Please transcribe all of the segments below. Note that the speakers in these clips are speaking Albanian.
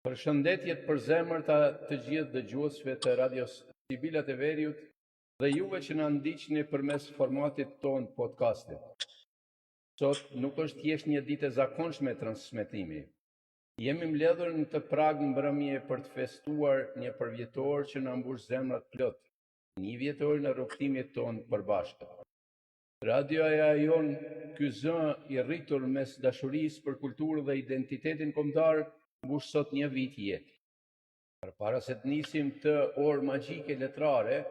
Përshëndetjet për zemërta të gjithë dëgjuesve të radios Sibilat e Veriut dhe juve që na ndiqni përmes formatit ton podcastit. Sot nuk është thjesht një ditë e zakonshme transmetimi. Jemi mbledhur në të prag mbrëmje për të festuar një përvjetor që na mbush zemrat plot, një vjetor në rrugtimit ton përbashkët. Radioja jon, ky zë i rritur mes dashurisë për kulturë dhe identitetin kombëtar, mbush sot një vit jetë. Përpara se të nisim të orë magjike letrare,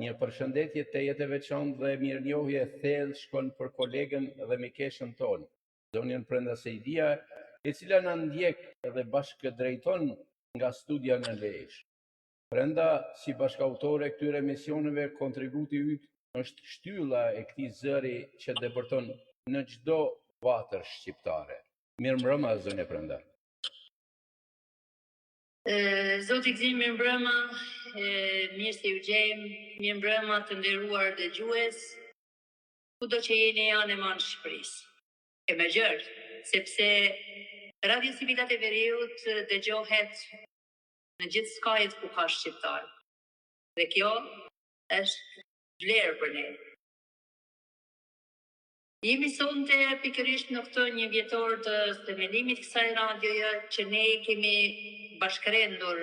një përshëndetje të jetë e veçantë dhe mirënjohje e thellë shkon për kolegen dhe mikeshën tonë, zonjën Brenda Sejdia, e cila na ndjek dhe bashkëdrejton nga studia në Lezhë. Brenda, si bashkëautore këtyre emisioneve, kontributi yt është shtylla e këtij zëri që depërton në çdo vatër shqiptare. Mirëmbrëma, zonja Brenda. Zoti Gzim, mirëmbrëma, mirë se ju gjejmë, mirëmbrëma të nderuar dëgjues, kudo që jeni janë e manë Shqipërisë. E me gjërë, sepse Radio Sibilat e Veriut dëgjohet në gjithë skajet ku ka shqiptar. Dhe kjo është vlerë për ne. Jemi sonte pikërisht në këtë një vjetor të themelimit kësaj radioje që ne kemi bashkërendur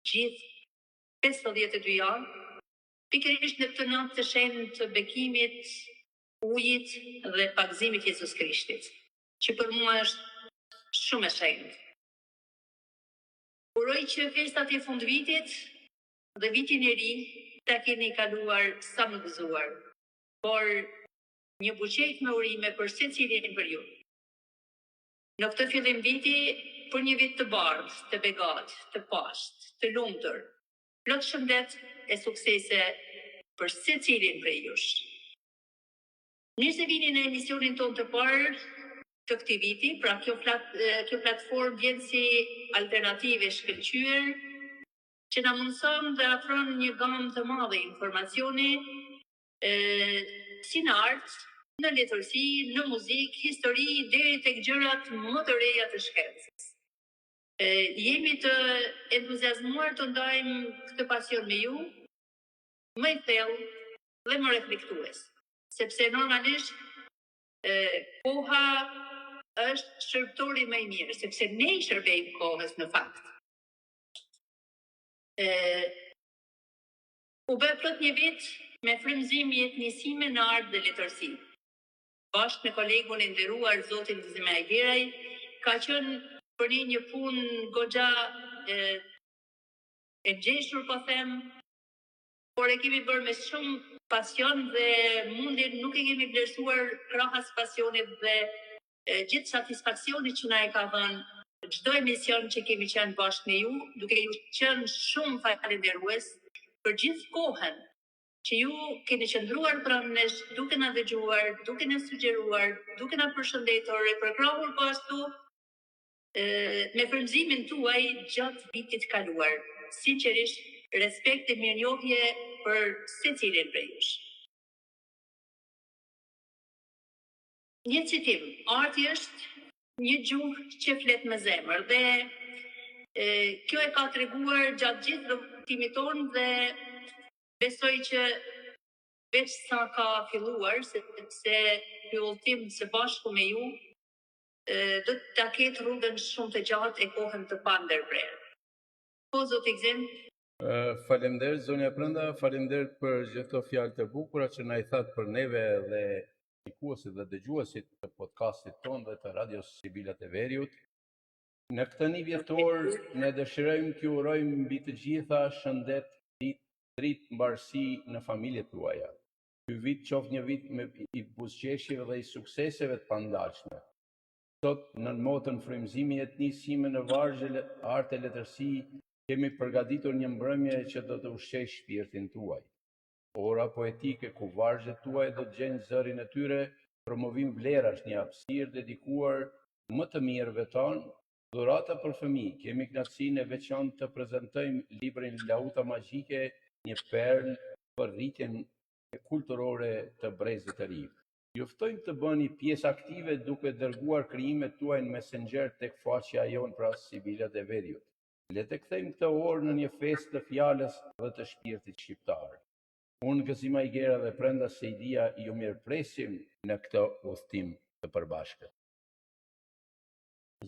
gjithë 52 janë, pikërisht në këtë natë të shenjtë të bekimit, ujit dhe pagëzimit Jezus Krishtit, që për mua është shumë e shenjtë. Uroj që festat e fundvitit dhe vitin e ri ta keni kaluar sa më gëzuar, por një buqet me urime për secilin për ju. Në këtë fillim viti, për një vit të bardhë, të begat, të pashtë, të lumtur, plot shëndet e suksese për secilin prej jush. Mirë se vini në emisionin ton të parë të këtij viti, pra kjo platformë vjen si alternative shkëlqyer që na mundson dhe afron një gamë të madhe informacioni si në art, në letërsi, në muzikë, histori, deri tek gjërat më të reja të shkencës. Jemi të entuziazmuar të ndajmë këtë pasion me ju, më i thellë dhe më reflektues, sepse normalisht koha është shërbëtori më i mirë, sepse ne i shërbejmë kohës në fakt. U bë plot një vit me frymëzim jetënisime në art dhe letërsi. Bashkë me kolegun e nderuar zotin Gzim Ajgeraj, ka qenë për ne një punë goxha e gjeshur, po them, por e kemi bërë me shumë pasion dhe mundin nuk e kemi vlerësuar krahas pasionit dhe gjithë satisfaksionit që na e ka dhënë çdo emision që kemi qenë bashkë me ju, duke ju qenë shumë falënderues për gjithë kohën që ju keni qëndruar pranë nesh, duke na dëgjuar, duke na sugjeruar, duke na përshëndetur e përkrahur po ashtu me frymëzimin tuaj gjatë vitit kaluar. Sinqerisht, respekt e mirënjohje për secilin prej jush. Një citim, arti është një gjuhë që flet me zemër dhe kjo e ka treguar gjatë gjithë rrugtimit tonë dhe besoj që veç sa ka filluar, sepse ky udhtim së bashku me ju do ta ketë rrugën shumë të gjatë e kohën të pandërprerë. Po, zoti Gzim? Faleminderit zonja Brenda, faleminderit për gjithë këto fjalë të bukura që na i thatë për neve dhe shikuesit dhe dëgjuesit të podcastit tonë dhe të radios Sibilat e Veriut. Në këtë një vjetor ne dëshirojmë t'ju urojmë mbi të gjitha shëndet, dritë, mbarësi në familjet tuaja. Ky vit qoftë një vit me i buzëqeshjeve dhe i sukseseve të pandalshme. Sot në motën frymëzimi jetënisime në vargje art e letërsi kemi përgatitur një mbrëmje që do të ushqejë shpirtin tuaj. Ora poetike ku vargjet tuaj do të gjejnë zërin e tyre, promovim vlerash, një hapësirë dedikuar më të mirëve tonë, dhurata për fëmijë. Kemi kënaqësinë e veçantë të prezantojmë librin Lauta Magjike, një perlë për rritjen kulturore të brezit të ri. Ju ftojmë të bëni pjesë aktive duke dërguar krijimet tuaja në Messenger tek faqja jon pra Sibilat e Veriut. Le të kthejmë këtë orë në një festë të fjalës dhe të shpirtit shqiptar. Unë Gëzima Igera dhe prenda Sejdia ju mirëpresim në këtë udhtim të përbashkët.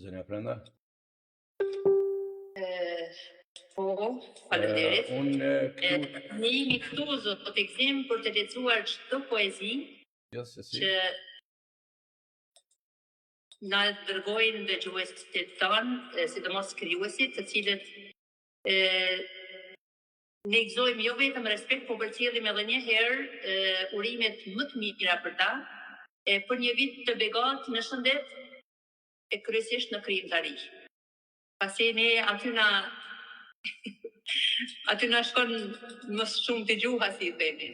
Zënja Prenda? Po, faleminderit. Ne jemi këtu, zot, po të kthejmë për të lexuar çdo poezi që na dërgojnë dëgjuesit tanë, sidomos krijuesit, të cilët ne gëzojmë jo vetëm respekt, po përcjellim edhe një herë urimet më të mira për ta, për një vit të begatë në shëndet e kryesisht në krijimtari. Pasi ne aty na shkon më shumë të gjuha, si themi.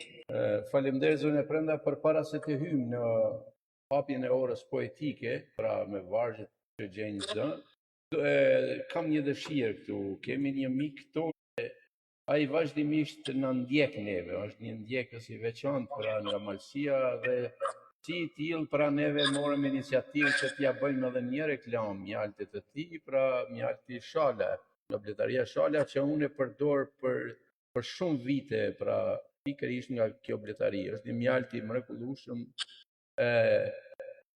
Faleminderit zënja Prenda, përpara se të hyjmë në hapjen e orës poetike, pra me vargjet që gjejnë zë, kam një dëshirë këtu. Kemi një mik këtu, ai vazhdimisht na ndjek neve, është një ndjekës i veçantë pra nga Malësia dhe si i tillë pra neve morëm iniciativë që t'ja bëjmë edhe një reklam mjaltit të tij, pra mjalti Shala, Nobletaria Shala, që unë e përdor për shumë vite, pra pikërisht nga kjo bletari. Është një mjalti mrekullueshëm.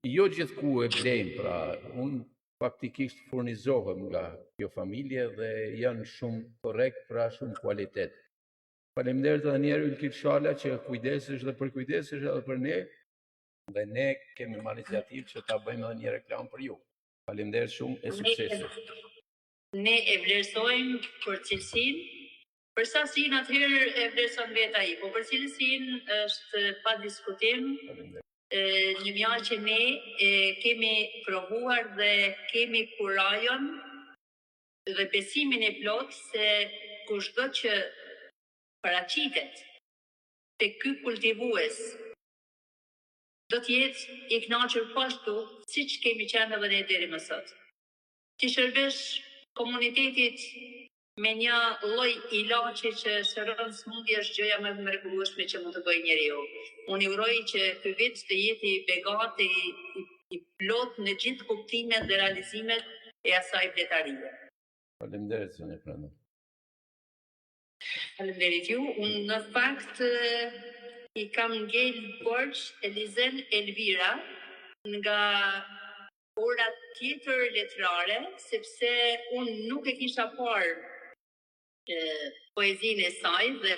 Jo gjithku e blejmë, pra unë faktikisht furnizohem nga kjo familje dhe janë shumë korrekt, pra shumë kualitet. Faleminderit edhe një herë Ylkit Shala që kujdesesh dhe përkujdesesh edhe për ne, dhe ne kemi marrë iniciativë që ta bëjmë edhe një reklam për ju. Faleminderit shumë e suksesit. Ne e vlerësojmë për cilësinë, për sasinë atëherë e vlerëson vetë ai, po për cilësinë është pa diskutim. Një mjalë që ne kemi provuar dhe kemi kurajon dhe besimin e plot se kushdo që paraqitet te ky kultivues do të jetë i kënaqur po ashtu siç kemi qenë edhe ne deri më sot. Ti shërbesh komunitetit me një lloj ilaçi që shëron smundje është gjëja më e mrekullueshme që mund të bëjë njeriu. Unë i uroj që ky vit të jetë i begat, i plot në gjithë kuptimet dhe realizimet e asaj bletarie. Faleminderit zënja Prenda. Faleminderit ju. Unë në fakt i kam ngel borx Elizen Elvira nga ora tjetër letrare, sepse unë nuk e kisha parë poezinë e saj dhe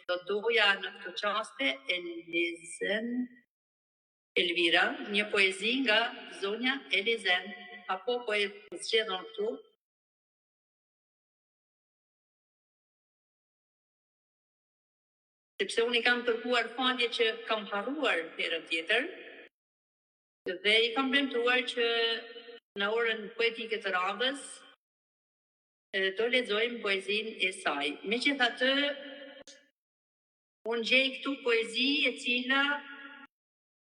do doja në këtë qaste Elizen Elvira, një poezi nga zonja Elizen, apo po e zgjedhën këtu. Sepse unë i kam kërkuar falje që kam harruar herën tjetër, dhe i kam premtuar që në orën poetike të radhës do lexojmë poezinë e saj. Megjithatë, unë gjej këtu poezi e cila,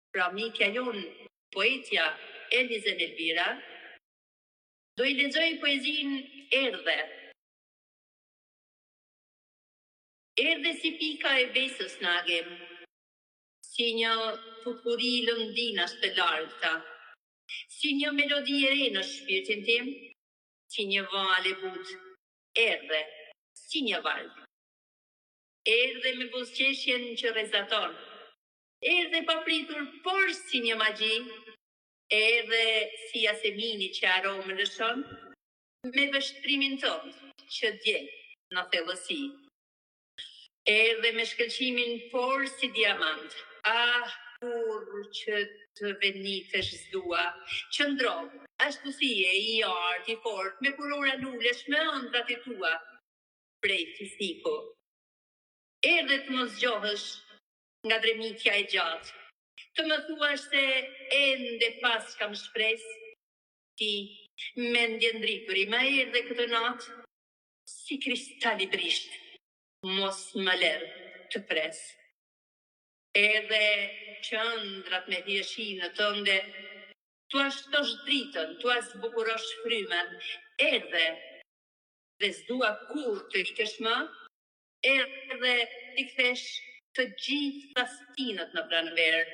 pra mikja jonë, poetja Elizen Elvira, do i lexoj poezinë Erdhe. Erdhe si pika e besës në agim, si një putpuri lëndinash të largëta, si një melodi e re në shpirtin tim, si një val e butë. Erdhe si një val. Erdhe me buzëqeshjen që rrezaton. Erdhe papritur, por si një magji. Erdhe si jasemini që aromën lëshon, me vështrimin tonë që djeg në thellësi. Erdhe me shkëlqimin por si diamant. Ah, kur që të venitesh zdua, qëndro, ashtusie i artë, i fort, me kurora lulesh, me ëndrat e tua, prej fiziko. Erdhe të më zgjohësh nga dremitja e gjatë, të më thuash se ende pas kam shpres, ti, mendje ndrituri, ma erdhe këtë natë, si kristali brisht, mos më lërë të pres. Erdhe qëndrat me hjeshinë tënde, tu ashtosh dritën, tu as bukurosh frymen. Erdhe dhe s'dua kur të rikesh më, erdhe t'i kthesh të gjitha stinët në pranverë.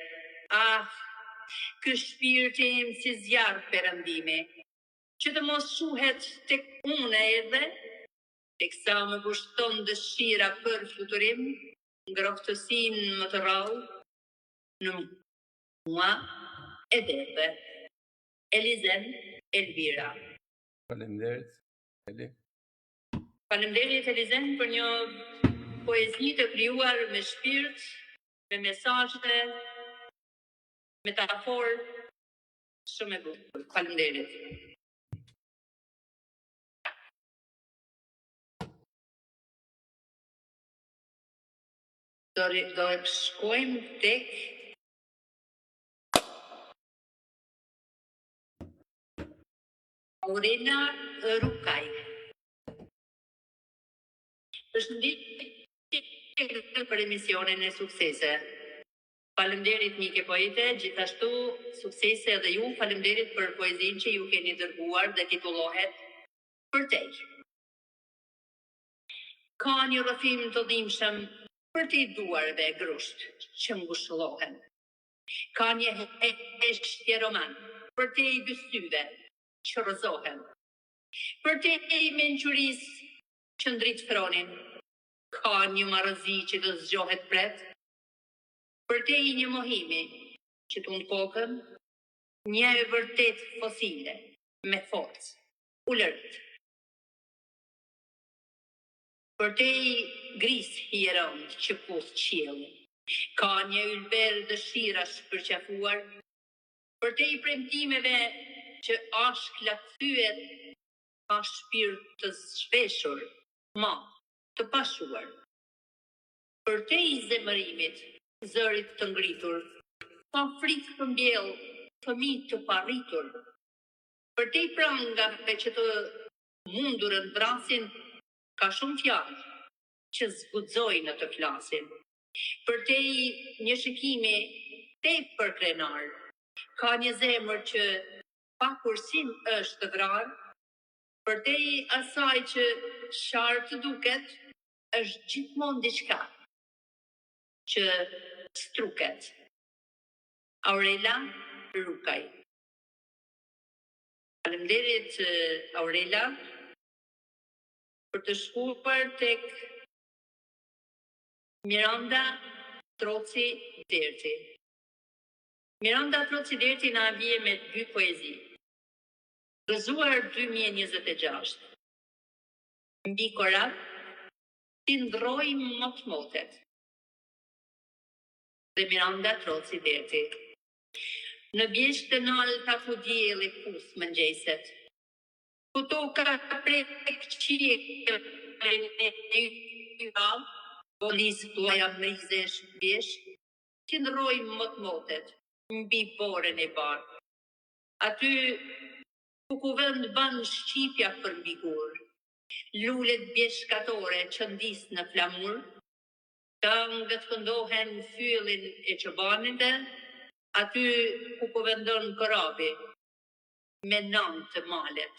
Ah, ky shpirti im si zjarr perëndimi, që të mos shuhet tek unë erdhe, teksa më kushton dëshira për fluturim, ngrohtësinë më të rrallë në mua e dete. Elizen Elvira. Faleminderit, Eli. Faleminderit Elizen për një poezi të krijuar me shpirt, me mesazhe, metaforë shumë e bukur. Faleminderit. Do shkojmë tek Aurela Rukaj. Përshëndetje për emisionin e suksese. Faleminderit mike poete, gjithashtu suksese edhe ju. Faleminderit për poezinë që ju keni dërguar dhe titullohet Për tej. Ka një rrëfim të dhimbshëm për të duarve grusht që ngushëllohen. Ka një heshtje roman për të dy syve që rrëzohen. Për të mençurisë që ndrit fronin, ka një marrëzi që të zgjohet pret. Për te i një mohimi që të në kokën, një e vërtet fosile, me forcë, ullërt. Për te i gris hierond që puth qiellin, ka një ylber dëshirash përqafuar. Për te i premtimeve që ashk lakthyet, ka shpirt të zhveshur, ma të pashuar. Për te i zemërimit, zërit të ngritur, ka frikë të mbjell, fëmijë të parritur. Për te i prangave që të mundurën vrasin, ka shumë fjalë që zgudzojnë të flasin. Për te i një shikimi tepër krenar, ka një zemër që pa kursim është vrarë. Për te i asaj që shartë duket, është gjithmonë diçka që struket. Aurela Rukaj. Faleminderit Aurela për të shkuar tek Miranda Troci Derti. Miranda Troci Derti na vije me dy poezi. Gëzuar 2026. Mbi korat, ti ndroj mot-motet. Dhe Miranda Troci Derti. Në bjesht të nalta ku dielli pus mëngjeset. Ku toka prek qiell në yll, bolis tuaja mrizesh bjesht, ti ndroj mot-motet mbi borën e barë. Aty ku kuvend ban shqipja për mbi gur, lulet bjeshkatore që ndis në flamur, këngët këndohen fyllin e çobanëve, aty ku kuvendon korabi me nan të malet.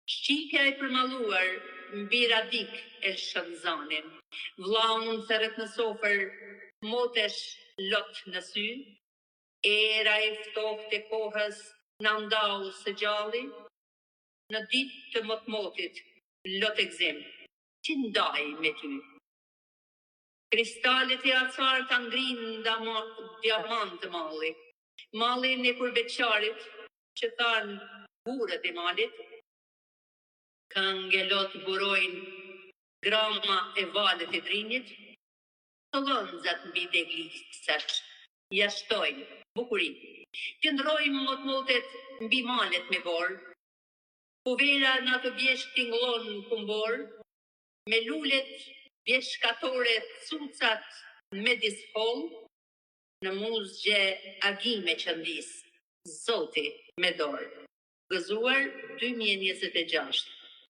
Shqipja e përmalluar mbi radik e shënzanin, vllaun thërret në sofër, motesh lot në sy, era e ftohtë e kohës në ndau së gjalli, në ditë të mot-motit, lot e gzim, që ndaj me ty. Kristalet e acar të ngrin diamant të malli, mallin e kurbeqarit, që than burët e malit, këngelot burojnë grama e valet e drinjit, të lënzat mbi degliksash, jashtojnë bukurin. Qëndrojmë mot-motet mbi malet me borë, kuvera në të bjesht tinglon kumbor, me lulet bjeshkatore cucat me dishol, në muzgje agime qëndis, zoti me dorë. Gëzuar 2026.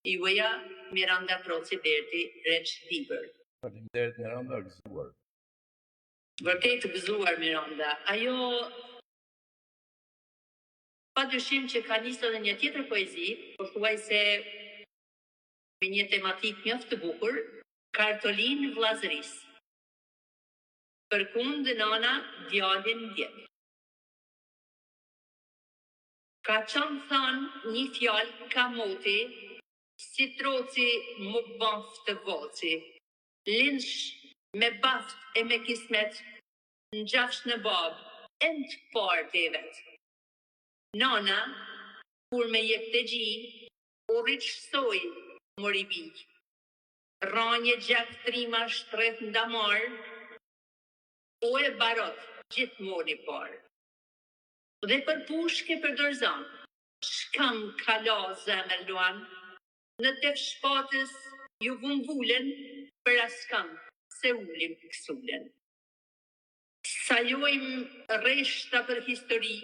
Juaja Miranda Troci Derti, Reç Dibër. Faleminderit Miranda, gëzuar. Vërtet gëzuar Miranda. Ajo padyshim që ka nisur edhe një tjetër poezi, por thuaj se me një tematik mjaft të bukur, Kartolin vllazëris. Përkund nana djalin djep. Ka qënë thënë një fjalë ka moti, si troci mu baft të voci, linsh me baft e me kismet, në gjafsh në bab, e në të parë të vet. Nana, kur me jep të gji, u rriqësoj mori bijë. Ranje gjak trima shtreth ndamar, o e barot gjithmoni parë. Dhe për pushke për dorzan, shkam kala zemër luan, në tef shpatës ju vumvullen, për askam se ullim kësullen. Sajojmë reshta për histori,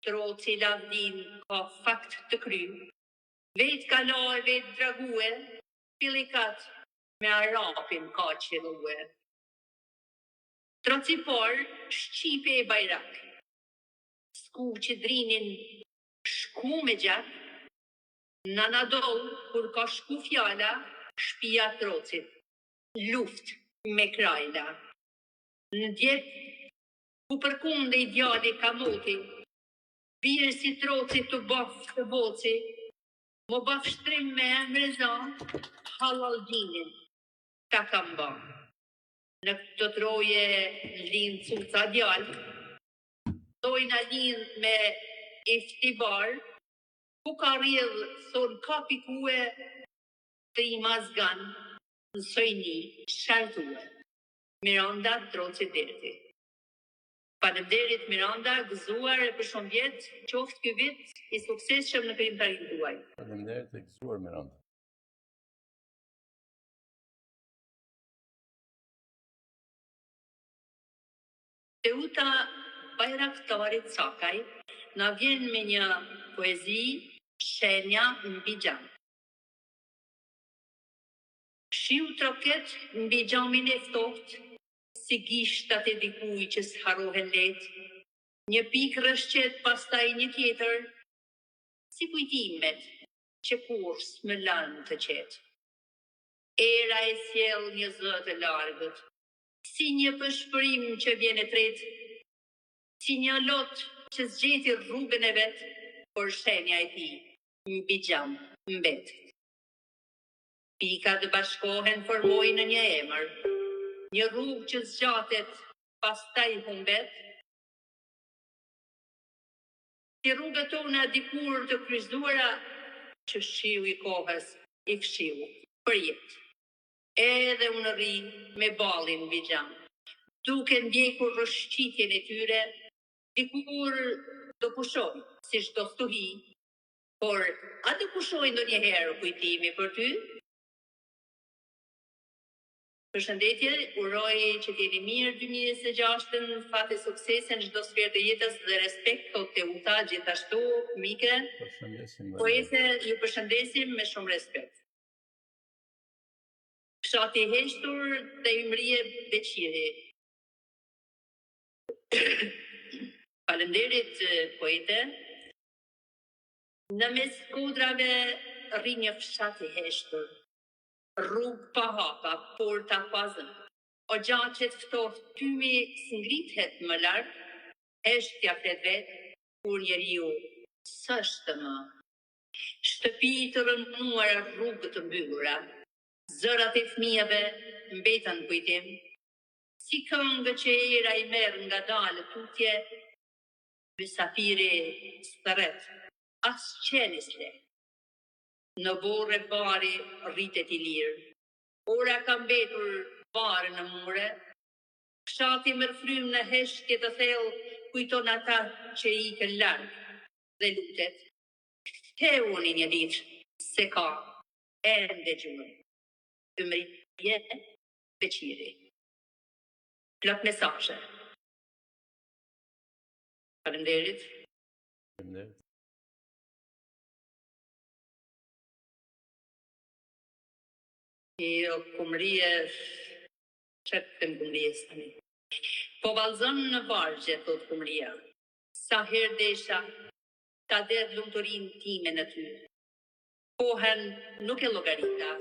troci lavdin ka fakt të kry, vet kala e vet drague, pilikat me arapin ka qelue. Troci por, shqipe e bajrak, sku që drinin shku me gjak, në nadol, kur ka shku fjala, shpia trocit, luft me krajla. Në djet, ku përkunde i djali ka moti, birë si trocit të baf të boci, mo baf shtrim me emrezan, halal dinin, ka kam ba. Në këtë troje linë cuca djallë, dojna linë me iftibar, ku ka rrjedhë thonë kapi kue, të i mazgan, në sojni shartue. Miranda troci derti. Faleminderit Miranda, gëzuar e për shumë vjetë, qoftë ky vit i suksesshëm në krijimtarinë tuaj. Faleminderit e gëzuar Miranda. Teuta Bajraktarit Sakaj na vjen me një poezi shenja mbi gjam. Shiu troket mbi gjamin e ftohtë, si gishtat e dikuj që s'harohen let, një pik rëshqet pastaj një tjetër, si kujtimet që kurs më lanë të qetë. Era e sjell një zë të largët, si një pëshpërim që vjen e tretë, si një lot që zgjeti rrugën e vet, por shenja e tij mbi gjam mbet. Pikat bashkohen formojnë në një emër, një rrugë që zgjatet pastaj humbet. Si rrugët tona dikur të kryqëzuara, që shiu i kohës i fshiu për jetë. Edhe unë rri me ballin mbi gjam, duke ndjekur rrëshqitjen e tyre, dikur do pushoj si çdo stuhi, por a do pushoj ndonjëherë kujtimi për ty? Përshëndetje, uroj që t'jeni mirë 2026, fat e suksese në çdo sferë të jetës dhe respekt thot Teuta, gjithashtu mike. Poese, ju përshëndesim me shumë respekt. Fshati i heshtur dhe ymrie Beqiri. Faleminderit poete. Në mes kodrave rri një fshat i heshtur. Rrug pa hapa, porta pa zë. O gjaqet ftohtë tymi s'ngritet më larg, heshtja flet vet, kur njeriu s'është më. Shtëpi të rënuara, rrugë të mbyllura, zërat e fëmijëve mbetën kujtim, si këngë që era i merr nga dalë tutje, mysafiri stërret, as qeni s'le. Në borë e bari rritet i lirë, ora ka mbetur barë në mure, fshati mërfrym në heshtje të thellë kujton ata që i ikën larg dhe lutet. Ktheuni një ditë se ka ende gjurë. Ymrie Beqiri. Plot mesazhe. Faleminderit. Faleminderit. Jo, kumrije, qëtë të kumrije tani. Po valzon në vargje, thot kumrija. Sa her desha, ta der lumëturin time në ty. Kohen nuk e logarita.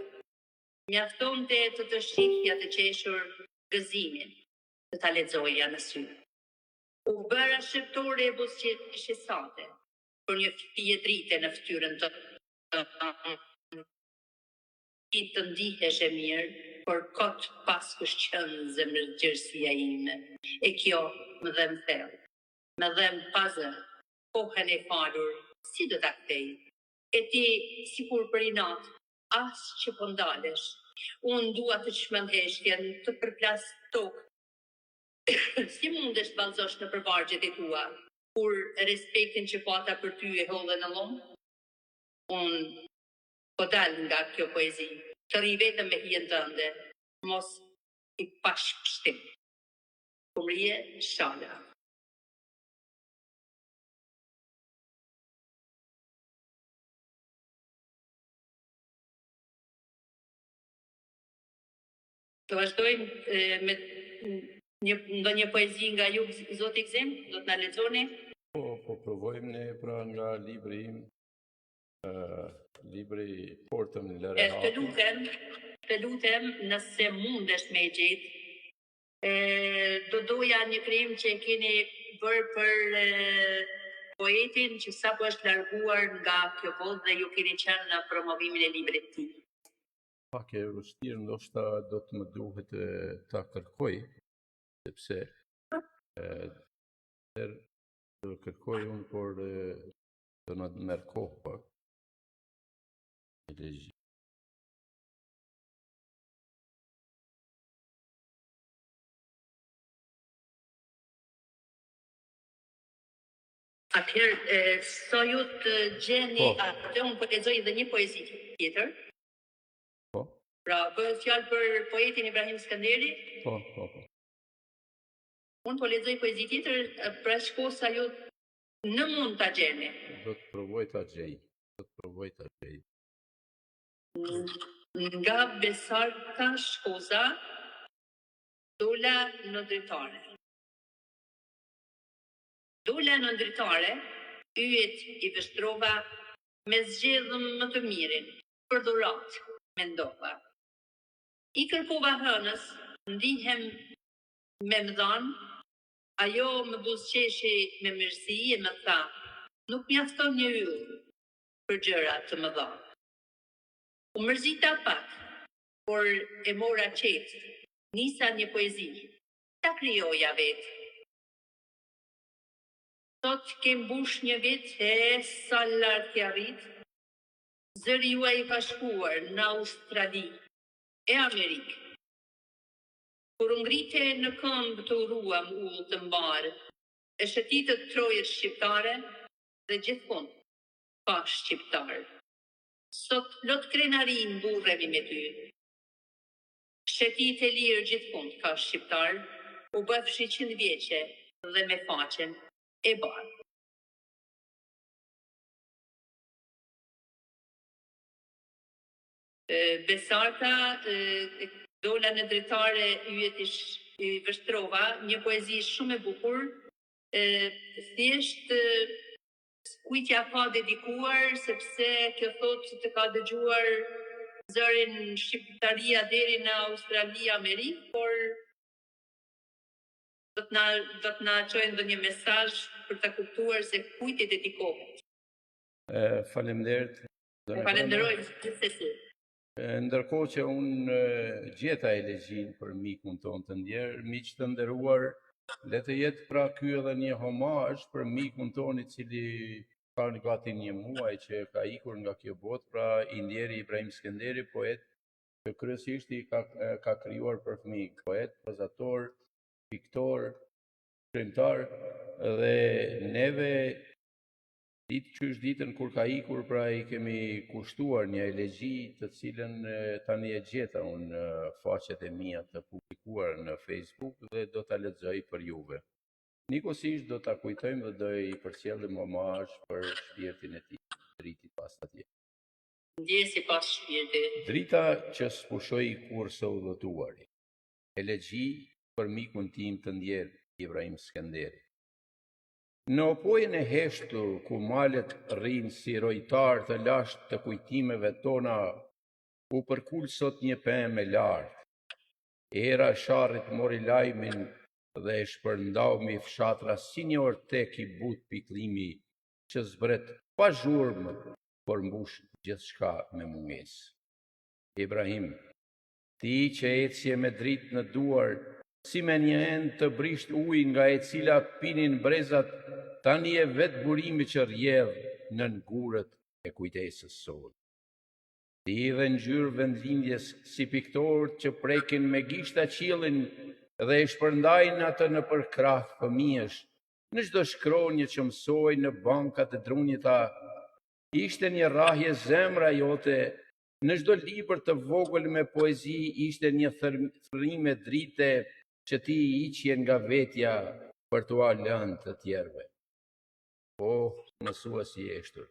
Mjafton të të shihja të qeshur gëzimin, të ta lexoja në sy. U bëra shqiptore e busqishisate, për një fije drite në ftyrën të i të ndihesh e mirë, por kot pas kësh qënë zemërgjërsia ime. E kjo më dhem thellë, më dhem pazë, kohën e falur, si do ta kthej? E ti, sikur për i natë, as që po ndalesh. Unë dua të çmendheshtjen, të përplas tokë. Si mundesh të vallëzosh në përvargjet e tua, kur respektin që pata për ty e hodhe në lom? Unë po dal nga kjo poezi, të rri vetëm me hijen tënde, mos i pash pështim. Kumrije Shala. Të vazhdojmë me ndonjë poezi nga ju, zoti Gzim, do të na lexoni? Po provojmë ne pra nga libri im, libri Portëm në Lere Hapi. Të lutem, nëse mundesh me e gjetë, do doja një krim që e keni bërë për poetin që sapo është larguar nga kjo botë dhe ju keni qenë në promovimin e librit të tij. Pak e vështirë, ndoshta do të më duhet ta kërkoj, sepse do kërkoj unë, por do në merr kohë pak. Atëherë, so ju të gjeni atë, unë po lexoj edhe një poezi tjetër. Po. Pra, bëhet fjalë për poetin Ibrahim Skënderi. Po. Unë po lexoj poezi tjetër, pra shkosa ju në mund ta gjeni. Do të provoj ta gjej. Nga Besarka Shkoza, dola në dritare. Dola në dritare, yjet i vështrova, me zgjedhëm më të mirin, për dhurat, mendova. I kërkova hënës, ndihem me më dhanë, ajo më buzëqeshi me mirësi e më tha, nuk mjafton një yll për gjëra të më dhanë. U mërzita pak, por e mora qetë, nisa një poezi, ta krijoja vetë. Sot ke mbush një vit e sa lartë ja rrit, zëri juaj ka shkuar në Australi e Amerikë. Kur ngrite në këmbë të uruam ullë të mbarë, e shëtitët trojët shqiptare dhe gjithkund pa shqiptarë. Sot lot krenarin burremi me ty. Shëtit e lirë gjithkund ka shqiptarë, u bëfshi 100 vjeqe dhe me faqen e barë. Besarka, dola në dritare yjet i vështrova, një poezi shumë e bukur, thjesht kujtja ka dedikuar, sepse kjo thotë të ka dëgjuar zërin shqiptaria deri në Australi, Amerikë, por do të na çojë ndonjë mesazh për ta kuptuar se kujt i dedikohet. Faleminderit. Falenderoj gjithsesi. Ndërkohë që unë gjeta elegjin për mikun tonë të ndjerë, miq të nderuar, le të jetë pra ky edhe një homazh për mikun tonë i cili ka gati një muaj që ka ikur nga kjo botë, pra i ndjeri Ibrahim Skënderi, poet që kryesisht i ka krijuar për fëmijë, poet, prozator, piktor, shkrimtar, dhe neve ditën kur ka ikur, pra i kemi kushtuar një elegji të cilën tani e gjeta unë faqet e mia të publikuar në Facebook dhe do ta lexoj për juve. Nikosisht do ta kujtojmë dhe do i përcjellim homazh për shpirtin e tij, dritit pas atje. Ndjesi pas shpirtit. Drita që s'pushoi kur së udhëtuari. Elegji për mikun tim të ndjerë, Ibrahim Skënderi. Në opojën e heshtur, ku malet rrinë si rojtar të lasht të kujtimeve tona, u përkull sot një pemë e lartë. Era sharrit mori lajmin dhe e shpërndau mi fshatra si një ortek i but piklimi që zbret pa zhurmë, por mbush gjithçka me mungesë. Ibrahim, ti që ecje me dritë në duar, si me një endë të brisht ujë nga e cila pinin brezat, tani e vetë burimi që rjedh në ngurët e kujtesës sonë. Ti dhe ngjyrë vendlindjes si piktorët që prekin me gishta qiellin dhe e shpërndajnë atë në përkrah fëmijësh, në çdo shkronjë që mësoj në bankat e drunjita, ishte një rrahje zemra jote, në çdo libër të vogël me poezi ishte një thërrime drite që ti hiqje nga vetja për t'u lënë të tjerëve. Mësuesi i eshtur,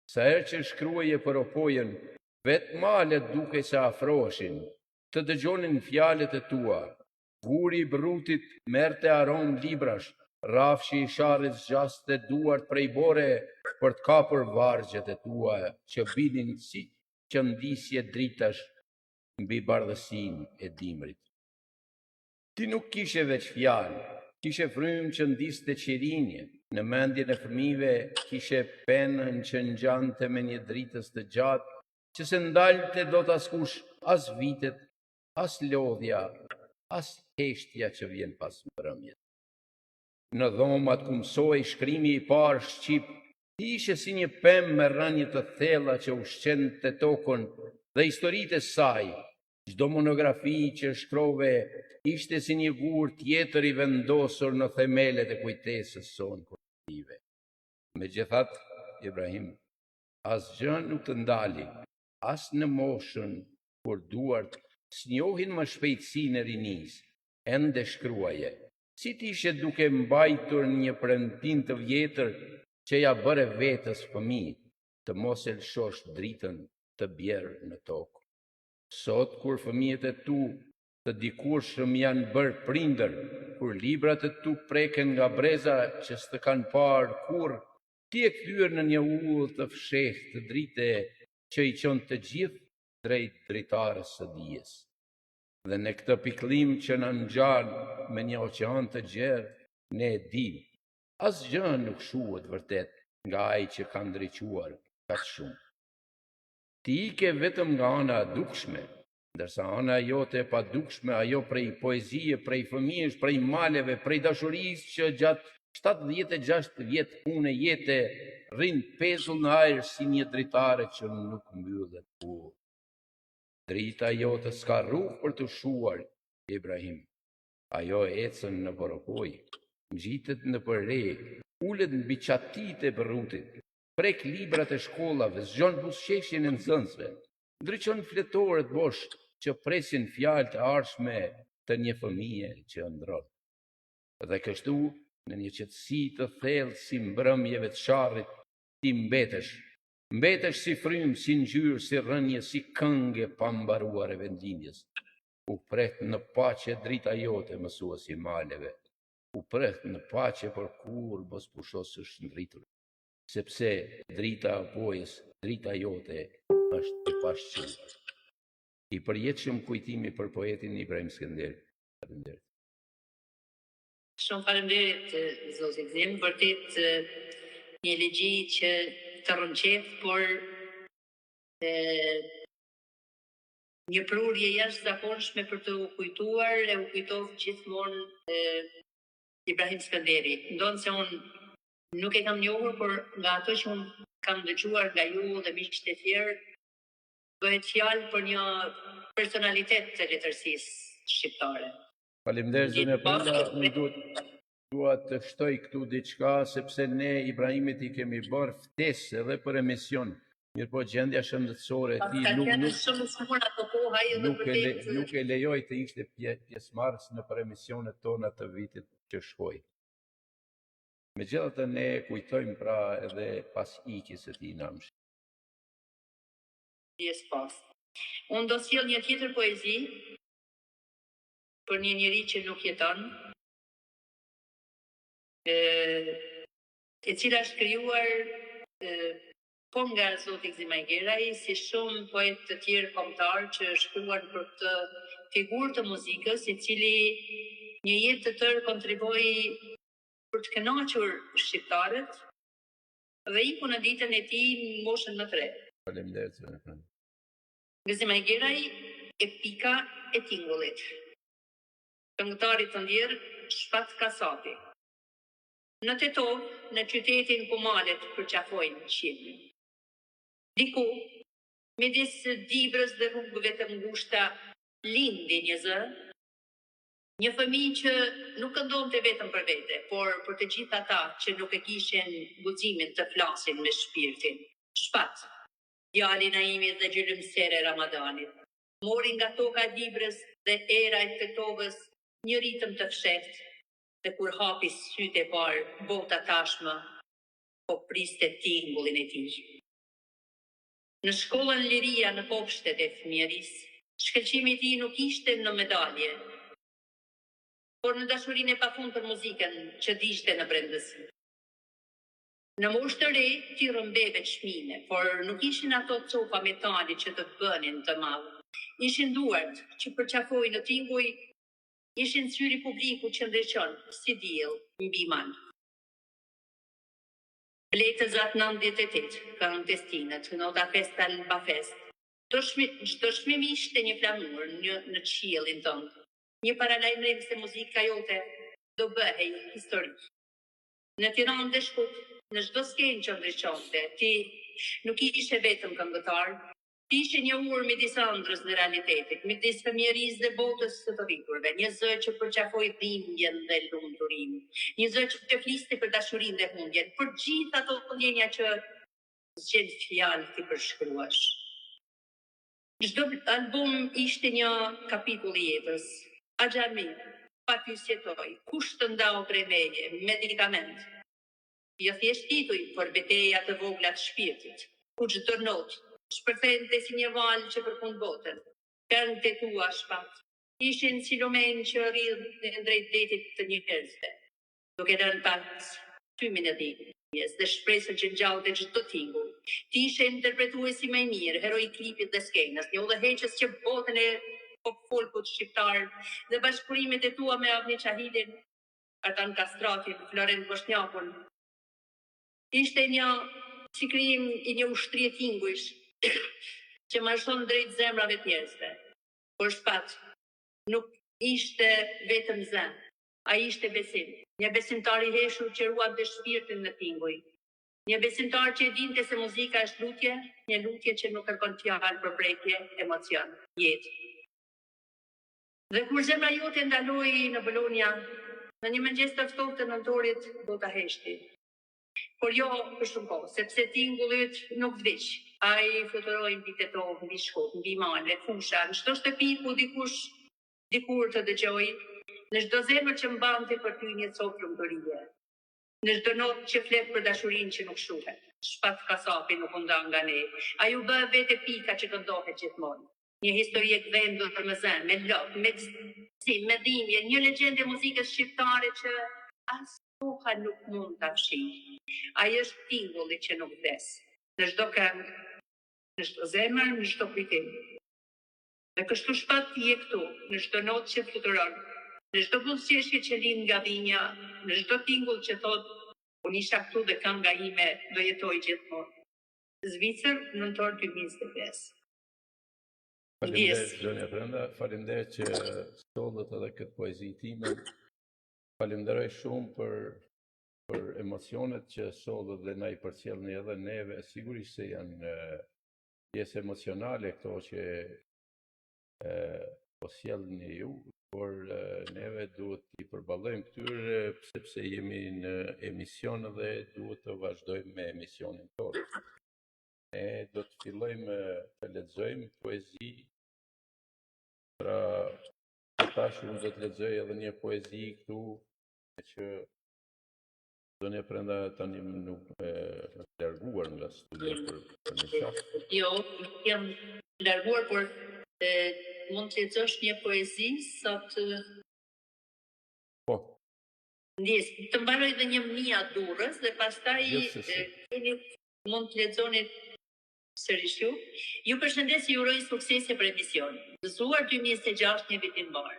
sa herë që shkruaje për opojën, vetë malet duke se afroheshin, të dëgjonin fjalët e tua. Guri i brutit merrte aromë librash, rafshi i sharrit zgjaste duart prej bore për të kapur vargjet e tua që binin si qëndisje dritash mbi bardhësinë e dimrit. Ti nuk kishe veç fjalë, kishe frymë që ndiste qirinje, në mendjen e fëmijëve kishe penën që ngjante me një dritës të gjatë, që se ndalte do t'askush as vitet, as lodhja, as heshtja që vjen pas mbrëmjes. Në dhomat ku mësoi shkrimi i parë shqip, ti ishe si një pemë me rënje të thella që ushqente tokën dhe historitë e saj. Çdo monografi që shkrove ishte si një gur tjetër i vendosur në themelet e kujtesës sonë kolektive. Megjithatë, Ibrahim, asgjë nuk të ndali, as në moshën kur duart s'njohin më shpejtësinë e rinisë, ende shkruaje, si t'ishe duke mbajtur një premtim të vjetër që ja bëre vetës fëmijë, të mos e lëshosh dritën të bjerë në tokë. Sot, kur fëmijët e tu të dikurshëm janë bërë prindër, kur librat e tu preken nga breza që s'të kanë parë kur, ti e kthyer në një udhë të fshehtë të drite që i çon të gjithë drejt dritarës së dijes. Dhe në këtë pikëllim që na ngjan me një oqean të gjerë, ne e dim, asgjë nuk shuhet vërtet nga ai që ka ndriçuar kaq shumë. Ti ke vetëm nga ana dukshme, ndërsa ana jote pa dukshme, ajo prej poezie, prej fëmijësh, prej maleve, prej dashurisë që gjatë 76 vjet punë jete rrin pezull në ajër si një dritare që nuk mbyllet kurrë. Drita jote s'ka rrugë për të shuar, Ibrahim. Ajo ecën në porokoj, ngjitet në përre, ulet mbi çatitë e Berrutit, prek librat e shkollave, zgjon buzëqeshjen e nxënësve, ndriçon fletoret bosh që presin fjalë të ardhshme të një fëmije që ëndron. Dhe kështu, në një qetësi të thellë si mbrëmjeve të sharrit, ti mbetesh si frymë, si ngjyrë, si rënje, si këngë pa mbaruar e vendlindjes. U pret në paqe drita jote, mësuesi i maleve. U pret në paqe për kur mos pushosësh ndritur. Sepse drita opojës, drita jote është e pashquar. I përjetshëm kujtimi për poetin Ibrahim Skënderi. Faleminderit. Shumë faleminderit, zotit Zim, vërtet një legji që të rënqet, por një prurje jashtëzakonshme për të u kujtuar, e u kujtov gjithmonë Ibrahim Skënderi. Ndonë se unë nuk e kam njohur, por nga ato që unë kam dëgjuar nga ju dhe miqtë e tjerë, bëhet fjalë për një personalitet të letërsisë shqiptare. Faleminderit zonë Prilla, unë dua të shtoj këtu diçka sepse ne Ibrahimit i kemi bërë ftesë edhe për emision. Mirëpo gjendja shëndetësore e tij nuk e lejoi të ishte pjesëmarrës në për emisionet tona të vitit që shkoi. Megjithatë ne kujtojmë pra edhe pas ikjes së tij namsh. Unë do sjell një tjetër poezi për një njeri që nuk jeton, e cila është krijuar po nga zoti Gzim Ajgeraj, si shumë poet të tjerë kombëtar që shkruan për këtë figurë të muzikës, i cili një jetë të tërë kontriboi për të kënaqur shqiptarët dhe iku në ditën e tij në moshën më 3. Faleminderit. Gëzimajgeraj e pika e tingullit. Këngëtarit të ndjerë Shpat Kasati. Në Tetov, në qytetin ku malet përqafojnë qiellin. Diku, midis Dibrës dhe rrugëve të ngushta, lindi një zë, një fëmijë që nuk këndonte vetëm për vete, por për të gjithë ata që nuk e kishin guximin të flasin me shpirtin. Shpat, djali naimit dhe gjylmësere Ramadanit, mori nga toka e Dibrës dhe era e Tetovës një ritëm të fshehtë, dhe kur hapi sytë e parë, bota tashmë po priste tingullin e tij. Në shkollën Liria në kopshtet e fëmijërisë, shkëlqimi i tij nuk ishte në medalje, por në dashurinë e pafund për muzikën që digjte në brendësi. Në moshë të re, ti rëmbeve çmime, por nuk ishin ato copa metali që të bënin të madh. Ishin duart që përqafojnë në tinguj, ishin syri publiku që ndriçon si diell mbi mal. Bletëzat 98, kanë testinët, nota festa l'ba fest. Çdo çmim ishte një flamur në qiellin tënd. Një paralajmërim se muzika jote do bëhej historik. Në Tiranë dhe Shkup, në çdo skenë që ndriçonte, ti nuk ishe vetëm këngëtar, ti ishe një urë midis ëndrrës dhe realitetit, midis fëmijërisë dhe botës së të vdekurve, një zë që përqafoi dhimbjen dhe lumturinë, një zë që fliste për dashurinë dhe humbjen, për gjithë ato ndjenja që zgjen fjalë ti përshkruash. Çdo album ishte një kapitull i jetës. Axhami, pa ty sjetoj, kush të ndau prej meje, medikament. Jo thjesht tituj, por betejë të vogla të shpirtit, ku çdo notë shpërthente si një valë që përfund botën. Këngët e tua, Shpat, ishin si lumen që rridhin drejt detit të njerëzve, duke rënë pas tymin e dhimbjes dhe shpresën që ngjallte çdo tingull. Ti ishe interpretuesi më i mirë, heroi i klipit dhe skenës, një udhëheqës që botën e folkut shqiptar dhe bashkëpurimet e tua me Avni Çahidin, Artan Kastratin, Florent Boshnjakun. Ishte një si krijim i një ushtrie tingujsh që marshon drejt zemrave të njerëzve. Por Shpat nuk ishte vetëm zën, ai ishte besim. Një besimtar i heshur që ruante shpirtin në tinguj. Një besimtar që e dinte se muzika është lutje, një lutje që nuk kërkon fjalë për prekje, emocion, jetë. Dhe kur zemra jote ndaloi në Bologna, në një mëngjes të ftohtë të nëntorit, do ta heshti. Por jo për shumë kohë, sepse tingullit nuk vdiq. Ai fluturoi mbi Tetov, mbi Shkup, mbi male, fusha, në çdo shtëpi ku dikur të dëgjoi, në çdo zemër që mbante për ty një copë lumturie. Në çdo notë që flet për dashurinë që nuk shuhet. Shpat Kasapi nuk u nda nga ne. Ai u bë vetë pika që këndohet gjithmonë. Një histori e gdhendur për mëzën, me lot, me me dhimbje, një legjendë e muzikës shqiptare që as koha nuk mund ta fshijë. Ai është tingulli që nuk vdes. Në çdo këngë, në çdo zemër, në çdo kujtim. Dhe kështu Shpat ti je këtu, në çdo notë që fluturon, në çdo buzëqeshje që lind nga dhinja, në çdo tingull që thot, unë isha këtu dhe kënga ime do jetoj gjithmonë. Zvicër, nëntor 2025. Faleminderit Zonja Brenda, faleminderit që sollët edhe këtë poezi time. Falenderoj shumë për emocionet që sollët dhe na i përcjellni edhe neve. Sigurisht se janë pjesë emocionale këto që po sjellni ju, por neve duhet t'i përballojmë këtyre sepse jemi në emision dhe duhet të vazhdojmë me emisionin tonë. Ne do të fillojmë të lexojmë poezi. Pra, tash unë do të lexoj edhe një poezi këtu që Zonja Brenda tani nuk larguar nga studio për një qafë. Jo, jam larguar, por mund të lexosh një poezi sot. Po. Ndjes, të mbaroj dhe një Mia Durrës dhe pastaj mund të lexoni sërish ju. Ju përshëndes, ju uroj suksese për emision. Gëzuar 2026 një vit i mbar.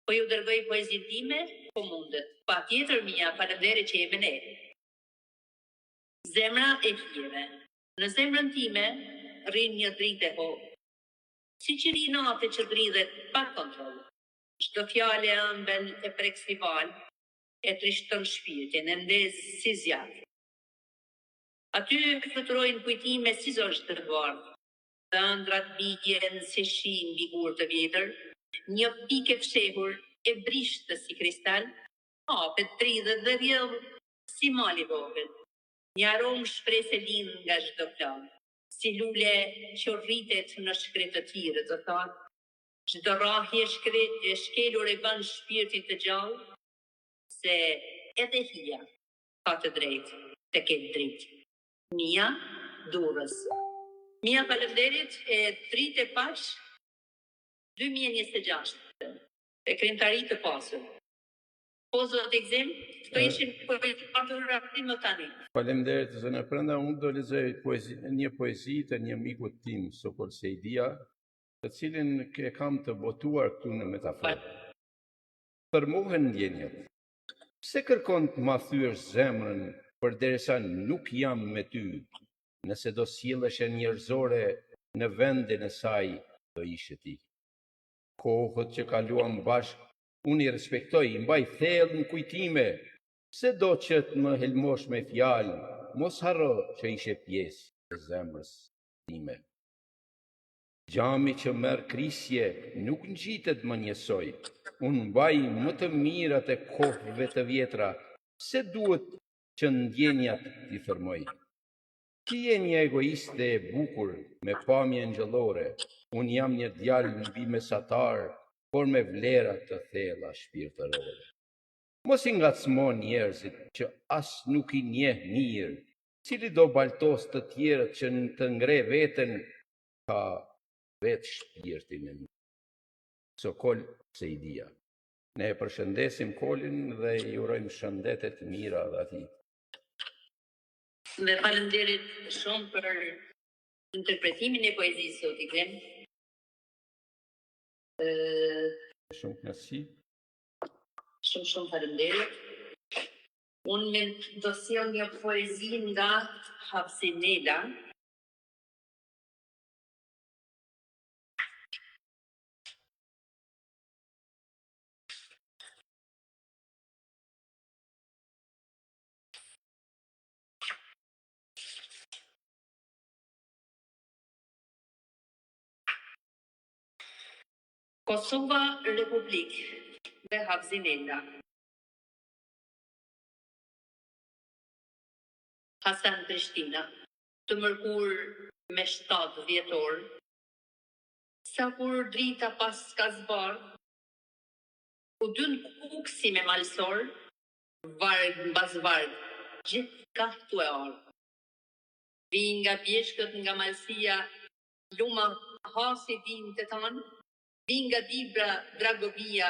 Po ju dërgoj poezinë time, po mundet. Patjetër Mia, faleminderit që jemi ne. Zemra e hijeve. Në zemrën time rrin një dritë e hollë. Si qiri natë që dridhet pa kontroll. Çdo fjalë e ëmbël e prek si val, e trishton shpirtin, e ndez si zjarr. Aty fluturojnë kujtime si zosh të bardhë. Të ëndrat bigjen si shi mbi gur të vjetër, një pikë e fshehur e brishtë si kristal, hapet, dridhet dhe rrjedh si mal i vogël. Një aromë shpresë lind nga çdo plan, si lule që rritet në shkret të tjere, të thotë. Çdo rrahje e shkelur e bën shpirtin të gjallë, se edhe hija ka të drejtë të ketë dritë. Mia Durrës. Mia, faleminderit, e dritë e pash 2026 e krimtari të pasur. Po zot Egzim, këto ishin poezi më tani. Faleminderit zona Prenda, unë do lexoj një poezi të një miku tim, Sokol Sejdia, të cilin e kam të botuar këtu në metaforë. Përmohen ndjenjat. Pse kërkon të ma thyesh zemrën përderisa nuk jam me ty, nëse do sjellësh njerëzore në vendin e saj do ishe ti. Kohët që kaluam bashk, unë i respektoj, i mbaj thellë në kujtime, pse do që të më helmosh me fjalë, mos harro që ishe pjesë e zemrës time. Gjami që merr krisje nuk ngjitet më njësoj, unë mbaj më të mirat e kohëve të vjetra, pse duhet që ndjenjat t'i thërmoj. Ti je një egoiste e bukur me pamje ngjëllore, unë jam një djalë mbi mesatar, por me vlera të thella shpirtërore. Mos i ngacmo njerëzit që as nuk i njeh mirë, cili do baltos të tjerët që të ngre veten, ka vetë shpirtin e mirë. Sokol Sejdia. Ne e përshëndesim Kolin dhe i urojmë shëndetet mira dhe atij. Dhe faleminderit shumë për interpretimin e poezisë sot i Egzim. Shumë kënaqësi. Shumë faleminderit. Unë do sjell një poezi nga Hafsinela. Kosova Republikë dhe Hafsinela. Hasan Prishtina, të mërkur me 7 dhjetor, sa kur drita pas ka zbardh, u dyn kuksi me malsor, varg mbas varg, gjithë ka tu e ardh. Vin nga pjeshkët nga malsia, luma hasi din të tanë, vin nga Dibra, Dragovia,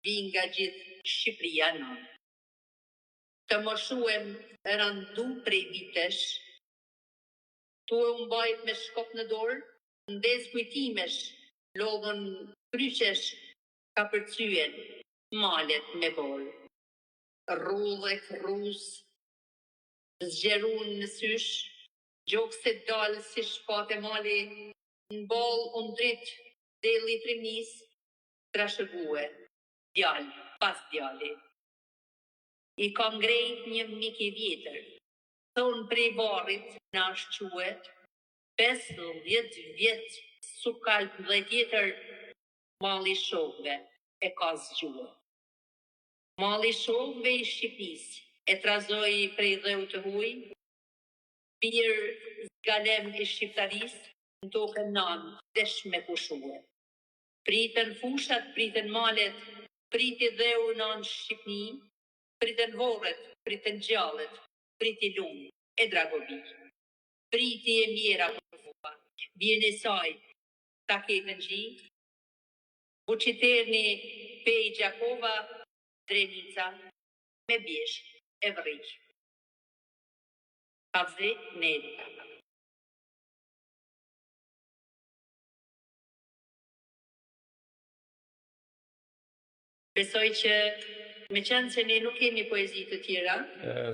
vin nga gjithë Shqipëria nënë. Të moshuem rëndu prej vitesh, tu e umbajt me shkop në dorë, ndez kujtimesh, lodhën kryqesh, ka përcyen, malet me borë. Rrudhe rrus, zgjerun në sysh, gjokë se dalë si shpate mali, në bolë unë dritë, deli trimnis, trashëgue, djalë, pas djali. I ka ngrejt një mik i vjetër, thonë prej barit në ashtë quet, 15 vjetë su kalp dhe tjetër, mali shokve e ka zgjue. Mali shokve i Shqipis e trazoj prej dheu të huj, pirë zgalem i shqiptaris, në tokën nanë desh me pushue. Pritën fushat, pritën malet, priti dheu nanë Shqipni, pritën vorët, pritën gjallet, priti lumë e Dragovi. Priti e mjera përfupa, bjene saj, ta ketën gji, Vuciterni Pej Gjakova, Drenica, me bjesh e vërriq. Hafzi Nedi. Besoj që me qenë se ne nuk kemi poezi të tjera.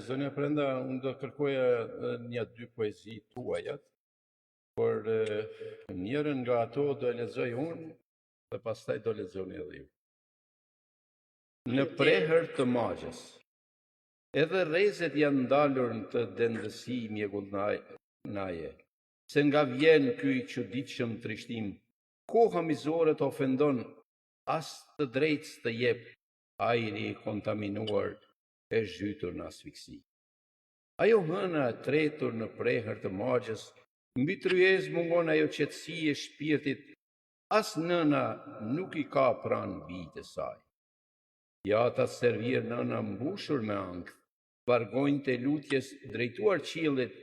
Zonja Prenda, unë do kërkoja 1-2 poezi tuajat. por njërën nga ato do e lexoj unë dhe pastaj do lexoni edhe ju. Në prehër të magjes, edhe rrezet janë ndalur në të dendësi mjegullnaje, se nga vjen ky i çuditshëm trishtim, koha mizore të ofendon, as të drejtës të jep, ajri i kontaminuar e zhytur në asfiksi. Ajo hëna e tretur në prehër të magjes, mbi tryezë mungon ajo qetësi e shpirtit, as nëna nuk i ka pranë bijtë e saj. Jata servir nëna mbushur me ankth, vargojnë të lutjes drejtuar qiellit,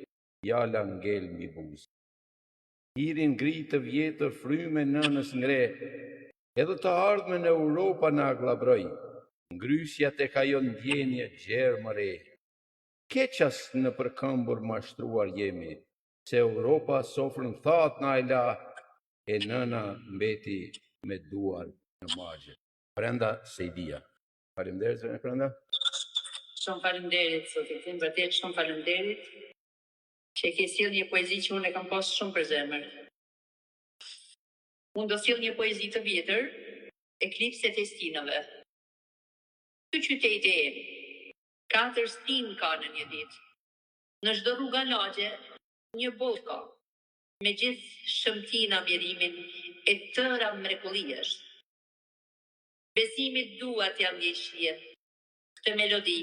jala ngel mbi buzë. Hirin ngri të vjetër fryme nënës ngre, edhe të ardhmen në Europa në aglabroj, ngrysja tek ajo ndjenje gjerë më re. Keqas në përkëmbur mashtruar jemi, se Europa sofrën thatë na e la, e nëna mbeti me duar në magje. Brenda Sejdia. Faleminderit, zënë Brenda. Shumë faleminderit, Zotin, vërtet shumë faleminderit që e ke sjell një poezi që unë e kam pas shumë për zemër. Unë do sjell një poezi të vjetër, Eklipset e stinëve. Ky qytet e em, 4 stinë ka në një ditë. Në çdo rrugë lagje, një botë ka, me gjithë shëmtina mjerimin e tëra mrekulli është. Besimit duat janë ndjeshje, këtë melodi,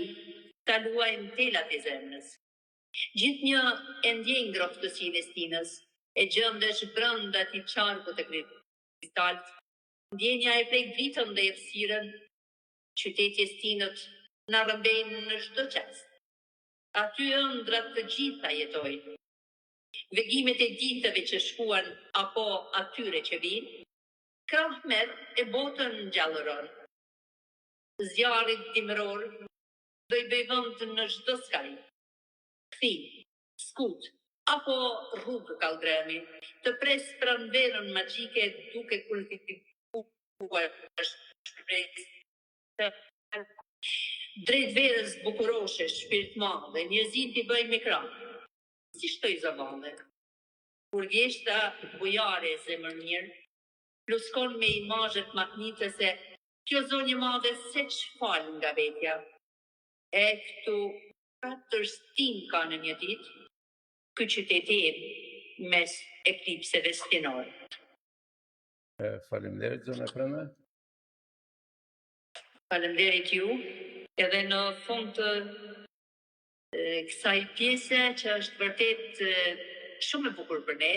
ta luajmë telat e zemrës. Gjithnjë e ndjen ngrohtësinë e stinës, e gjëndesh brenda ti qarku të kristalt, ndjenja e prek dritën dhe errësirën, qyteti e stinët na rrëmbejnë në çdo qast. Aty ëndrat të gjitha jetojnë. Vegimet e ditëve që shkuan apo atyre që vinë, krah merr e botën gjallëron. Zjarrit dimëror do i bëj vend në çdo skaj. Kthim, skut, apo rrugë kaldremi, të pres pranverën magjike duke kultivuar shpresë. Drejt verës bukuroshe, shpirt madhe, njerëzit i bëjmë me krah. Si shtoj zavale. Kur vjeshta bujare e zemër mirë, pluskon me imazhet magnitëse, kjo zonjë madhe se çfal nga vetja. E këtu 4 stinë ka në një ditë, ky qytet im mes eklipseve stinore. Faleminderit, zona Brenda. Faleminderit ju, edhe në fund të kësaj pjese që është vërtet shumë e bukur për ne.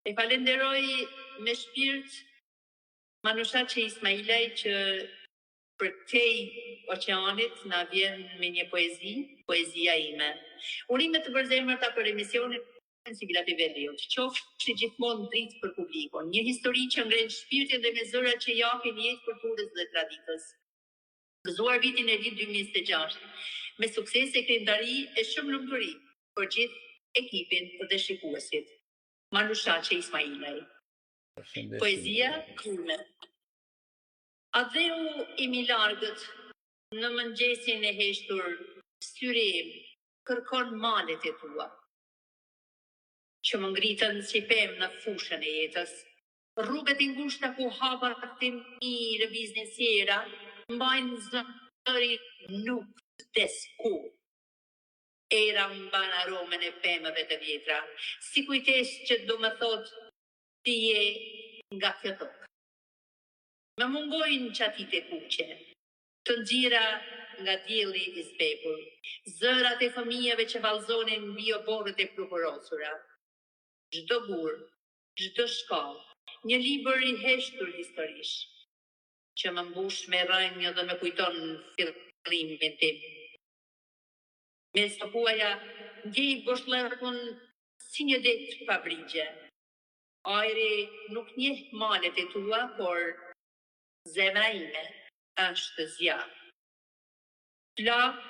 E falenderoj me shpirt Manushaçi Ismailaj që për tej oqeanit na vjen me një poezi, poezia ime. Urime të përzemërta për emisionin Sibila të Veriut, qofshi gjithmonë dritë për publikun, një histori që ngren shpirtin dhe me zëra që japin jetë kulturës dhe traditës. Gëzuar vitin e ri 2026, me sukses e krijimtari e shumë lumturi për gjithë ekipin dhe shikuesit. Manushaçi Ismailaj. Poezia Krume. Adheu i milargët në mëngjesin e heshtur, syrim kërkon malet e tua, që më ngritën si pemë në fushën e jetës. Rrugët i ngushta ku hapatin i lëviznin sjera, mbajnë zëri nuk vdes kur. Era mban aromën e pemëve të vjetra, si kujtesë që do më thot ti je nga kjo tokë. Më mungojnë qatit e kuqe, të nxira nga dielli i zbepur, zërat e fëmijëve që vallëzonin mbi oborret e pluhurosura. Çdo gur, çdo shkallë, një libër i heshtur historish, që më mbush me rënjë dhe më kujton fillimin tim. Me së huaja, ndjej boshllëkun si një det pa brigje. Ajri nuk njeh malet e tua, por zemra ime është zjarr. Plak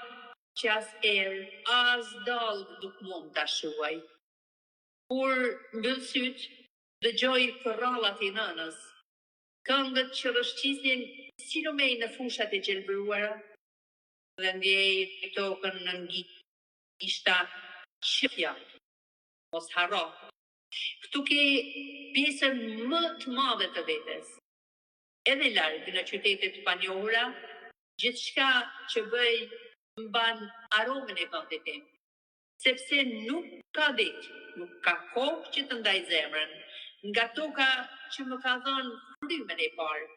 që as erë, as dallë nuk mund ta shuaj. Kur mbyll syt, dëgjoj korrallat e nënës, këngët që rëshqisin si lumej në fushat e gjelbëruara, dhe ndjej tokën në ngishta shqipja, mos harro, Këtu ke pjesën më të madhe të vetes. Edhe larg në qytetet të panjohura, gjithçka që bëj mban aromën e vendit tim. Sepse nuk ka vit, nuk ka kohë që të ndaj zemrën, nga toka që më ka dhënë frymën e parë,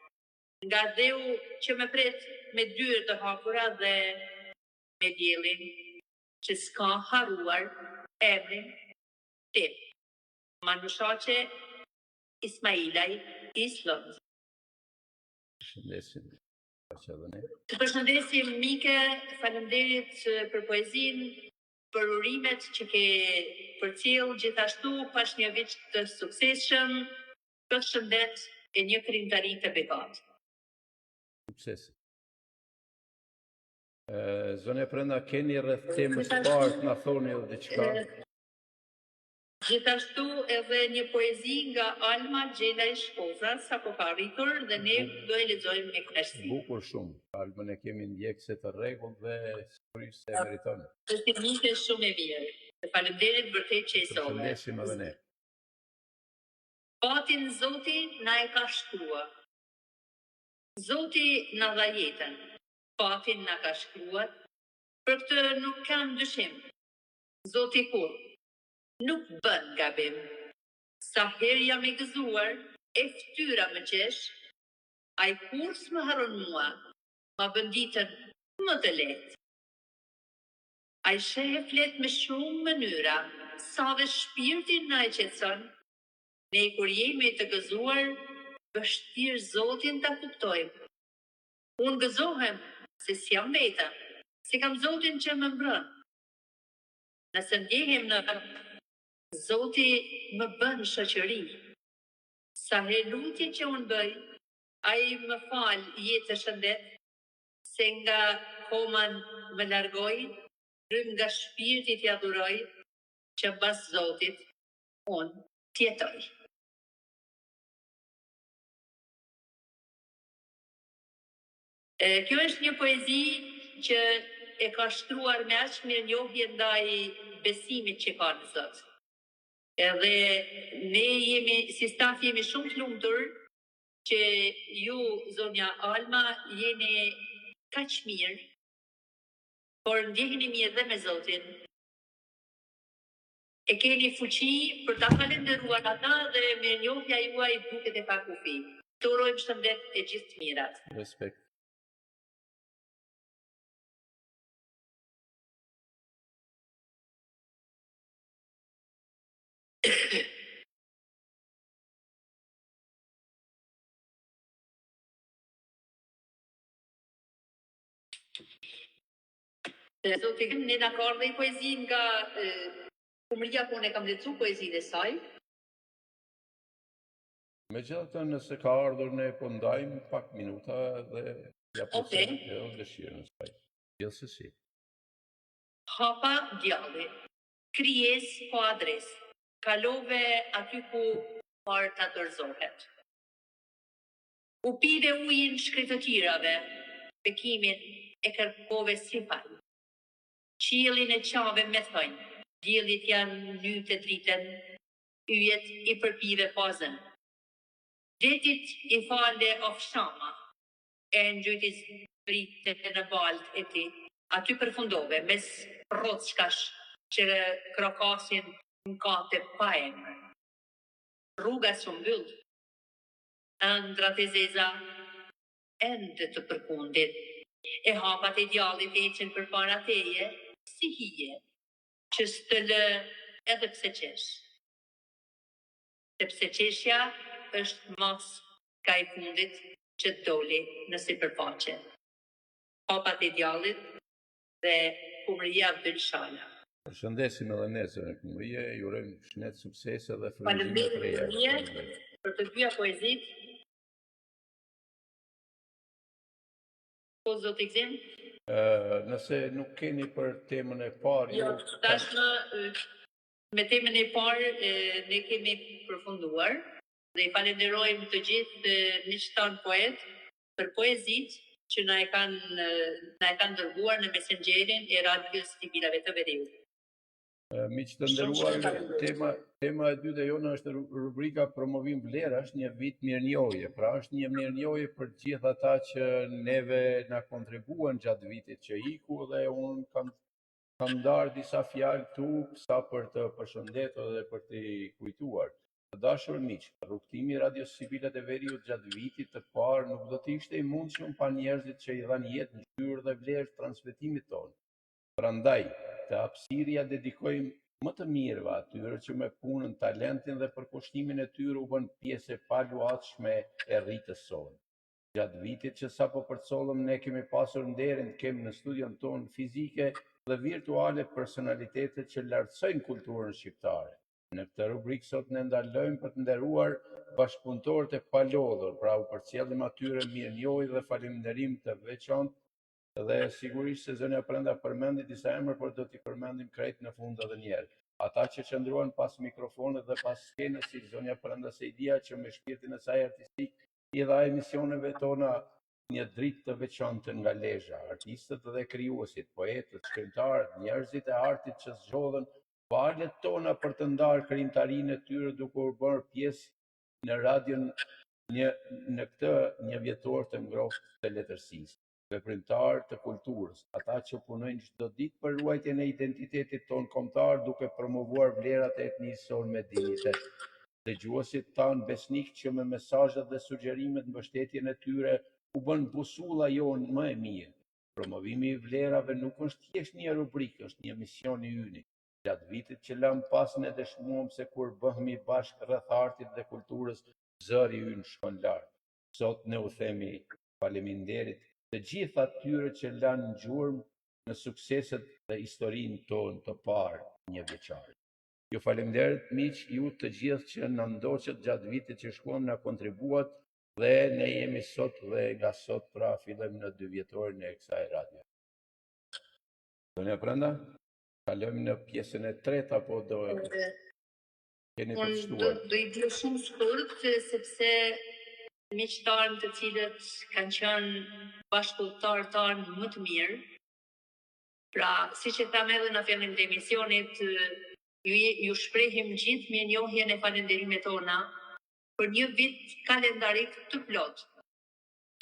nga dheu që më pret me dyert të hapura dhe me diellin që s'ka harruar emrin tim. Manushaqe Ismailaj Islond. Shëndesim. Të përshëndesim Mike, faleminderit për poezinë, për urimet që ke përcjell, gjithashtu pas një vit të suksesshëm, përshëndet e një krijtari të bekat. Sukses. Zonja Prenda, keni rreth temës parë na thoni edhe diçka? Gjithashtu edhe një poezi nga Alma Gjela e Shkoza, sa po ka arritur dhe ne do e lexojmë me kënaqësi. Bukur shumë. Almën e kemi ndjekse të rregullt dhe sigurisht se meriton. Është një mike shumë e mirë. Të faleminderit vërtet që i solle. Përshëndesim edhe ne. Fatin Zoti na e ka shkruar. Zoti na dha jetën. Fatin na ka shkruar. Për këtë nuk kam dyshim. Zoti kur nuk bën gabim. Sa herë jam i gëzuar, e ftyra më qesh, ai kur s'më harron mua, ma bën ditën më të lehtë. Ai sheh flet me shumë mënyra, sa dhe shpirtin na e qetëson. Ne kur jemi të gëzuar, vështirë Zotin ta kuptojmë. Unë gëzohem se s'jam vetëm, se kam Zotin që më mbron. Nëse ndjehem në Zoti më bën shoqëri. Sa herë lutje që unë bëj, ai më fal jetë të shëndet, se nga koman më largoj, rrym nga shpirti t'i adhuroj, që bas Zotit unë t'jetoj. Kjo është një poezi që e ka shtruar me aq mirënjohje ndaj besimit që ka në Zot. Edhe ne jemi, si staf jemi shumë të lumtur që ju, zonja Alma, jeni kaq mirë, por ndjeheni mirë dhe me Zotin. E keni fuqi për ta falendëruar ata dhe mirënjohja juaj duket e pa kufi. Të urojmë shëndet e gjithë të mirat. Respekt. Zoti, ne na ka ardhur poezi nga Kumria, ku ne kam lexuar poezinë e saj. Megjithatë, nëse ka ardhur ne po ndajmë pak minuta dhe ja Okej. edhe dëshirën e saj. Gjithsesi. Hapa djalli, krijes po adres, kalove aty ku parta dorëzohet. U pide ujin shkretëtirave, bekimin e kërkove si fal. Qiellin e qave me thonjë, diellit janë ny të dritën, yjet i përpive pozën. Detit i fale ofshama, e ngjytis brite në baltë e ti, aty përfundove mes rrockash që krokasin në kate pa emër. Rruga së mbyll, ëndrat e zeza, ende të përkundit, e hapat e djallit eqen për para teje, si hije, që s'të lë edhe pse qesh. Sepse qeshja është mos ka i fundit që doli në sipërfaqe. Hapat e djallit dhe Kumria Abdulshala. Përshëndesim edhe ne zënë Kumrie, ju urojmë shëndet, suksese dhe frymëzime të reja. Faleminderit për të dyja poezit. Po zoti Gzim? Nëse nuk keni për temën e parë, Jo, tashmë me temën e parë ne kemi përfunduar dhe i falenderojmë të gjithë miqtan poet për poezit që na e kanë dërguar në mesengjerin e radios Sibilave të Veriut. Miq të nderuar, tema e dytë e jona është rubrika Promovim vlera, është një vit mirënjohje. Pra është një mirënjohje për gjithë ata që neve na kontribuan gjatë vitit që iku dhe unë kam ndarë disa fjalë tu sa për të përshëndetur dhe për t'i kujtuar. Të dashur miq, rrugtimi i Radios Sibilat e Veriut gjatë vitit të parë nuk do të ishte i mundshëm pa njerëzit që i dhanë jetë, ngjyrë dhe vlerë transmetimit tonë. Prandaj, të hapësirja dedikojmë më të mirëve atyre që me punën, talentin dhe përkushtimin e tyre u bën pjesë e paluatshme e rritës sonë. Gjatë vitit që sapo përcollëm, ne kemi pasur nderin të kemi në studion tonë fizike dhe virtuale personalitetet që lartësojnë kulturën shqiptare. Në këtë rubrikë sot ne ndalojmë për të nderuar bashkëpunëtorët e palodhur, pra u përcjellim atyre mirënjohje dhe falënderim të veçantë. Dhe sigurisht se zonja Prenda përmendi disa emër, por do t'i përmendim krejt në fund edhe një herë. Ata që qëndruan pas mikrofonit dhe pas skenës, si zonja Prenda Sejdia, që me shpirtin e saj artistik i dha emisioneve tona një dritë të veçantë nga lezha. Artistët dhe krijuesit, poetët, shkrimtarët, njerëzit e artit që zgjodhen valët tona për të ndarë krijimtarinë e tyre duke u bërë pjesë në radion në këtë një vjetor të ngrohtë të letërsisë. Veprimtar të kulturës, ata që punojnë çdo ditë për ruajtjen e identitetit tonë kombëtar duke promovuar vlerat e etnisë sonë me dinjitet. Dëgjuesit tanë besnik që me mesazhet dhe sugjerimet mbështetjen e tyre u bën busulla jonë më e mirë. Promovimi i vlerave nuk është thjesht një rubrikë, është një mision i ynë. Gjatë vitit që lam pas ne dëshmuam se kur bëhemi bashkë rreth artit dhe kulturës, zëri ynë shkon lart. Sot ne u themi faleminderit të gjithë atyre që lanë gjurmë në sukseset dhe historinë tonë të parë një vjeçare. Ju faleminderit miq, ju të gjithë që na ndoqët gjatë vitit që shkuam, na kontribuat dhe ne jemi sot dhe nga sot pra fillojmë në 2 vjetorin e kësaj radio. Zonja Prenda, kalojmë në pjesën e tretë apo do keni të shtuar? Do i bëj shumë shkurt sepse miqtarët të cilët kanë qenë bashkëpunëtarë tanë më të mirë. Pra, siç e tham edhe në fillim të emisionit, ju shprehim gjithë mirënjohjen e falënderimet tona për një vit kalendarik të plot,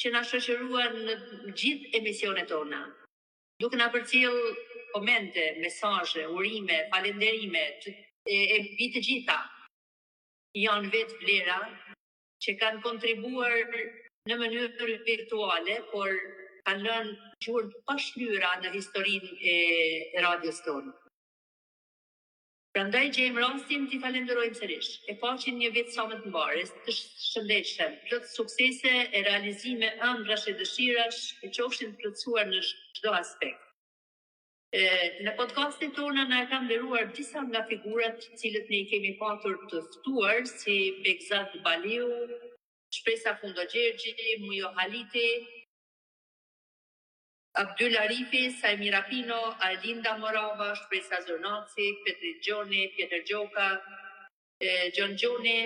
që na shoqëruan në gjithë emisionet tona, duke na përcjell komente, mesazhe, urime, falënderime e mbi të gjitha. Janë vetë vlera që kanë kontribuar në mënyrë virtuale, por kanë lënë gjurmë pa shlyera në historinë e radios tonë. Prandaj gjejmë rastin t'i falenderojmë sërish. E paqin një vit sa më të mbarë, të shëndetshëm, plot suksese e realizime ëndrash e dëshirash e qofshin plotësuar në çdo aspekt. Në podcastin tona na kanë nderuar disa nga figurat cilët ne i kemi patur të ftuar, si Begzat Baliu, Shpresa Fundo Gjergji, Mujo Haliti, Abdyl Arifi, Sajmira Pino, Arlinda Morava, Shpresa Zornaci, Petri Gjoni, Pjetër Gjoka, Gjon Gjoni.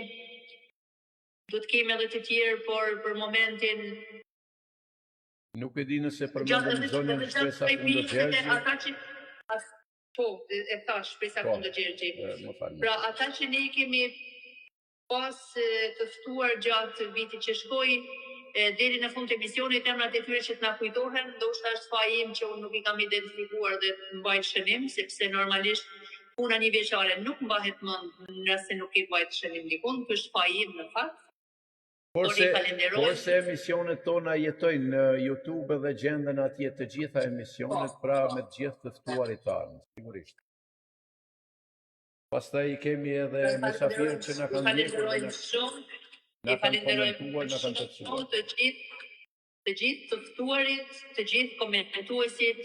Do të kemi edhe të tjerë, por për momentin nuk e di nëse përmendëm zonën Shpresa Fundo Gjergji. Po, e thash Shpresa Fundo Gjergji. Pra ata që ne kemi pas të ftuar gjatë vitit që shkoi, deri në fund të emisionit, emrat e tyre që të na kujtohen, ndoshta është faji im që unë nuk i kam identifikuar dhe të mbaj shënim, sepse normalisht puna një vjeçare nuk mbahet mend nëse nuk i mbaj shënim dikun, kjo është faji im në fakt. Porse emisionet tona jetojnë në YouTube dhe gjenden atje të gjitha emisionet, pra me të gjithë të ftuarit tanë, sigurisht. Pastaj kemi edhe mysafirët që na kanë ndjekur, na kanë komentuar, na kanë përcjelluar. Të gjithë të ftuarit, të gjithë komentuesit,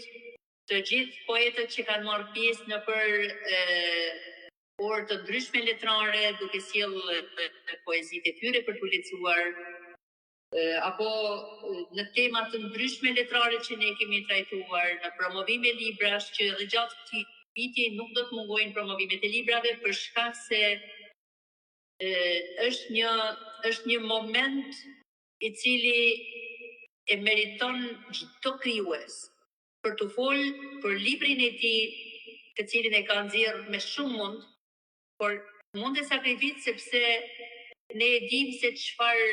të gjithë poetët që kanë marrë pjesë në orë të ndryshme letrare, duke sjellë poezitë e tyre për t'u lexuar, apo në tema të ndryshme letrare që ne kemi trajtuar, në promovime librash, që edhe gjatë këtij viti nuk do të mungojnë promovimet e librave, për shkak se është një moment i cili e meriton çdo krijues për të folë për librin e tij të cilin e ka nxjerrë me shumë mund, por mund e sakrificë sepse ne e dim se çfarë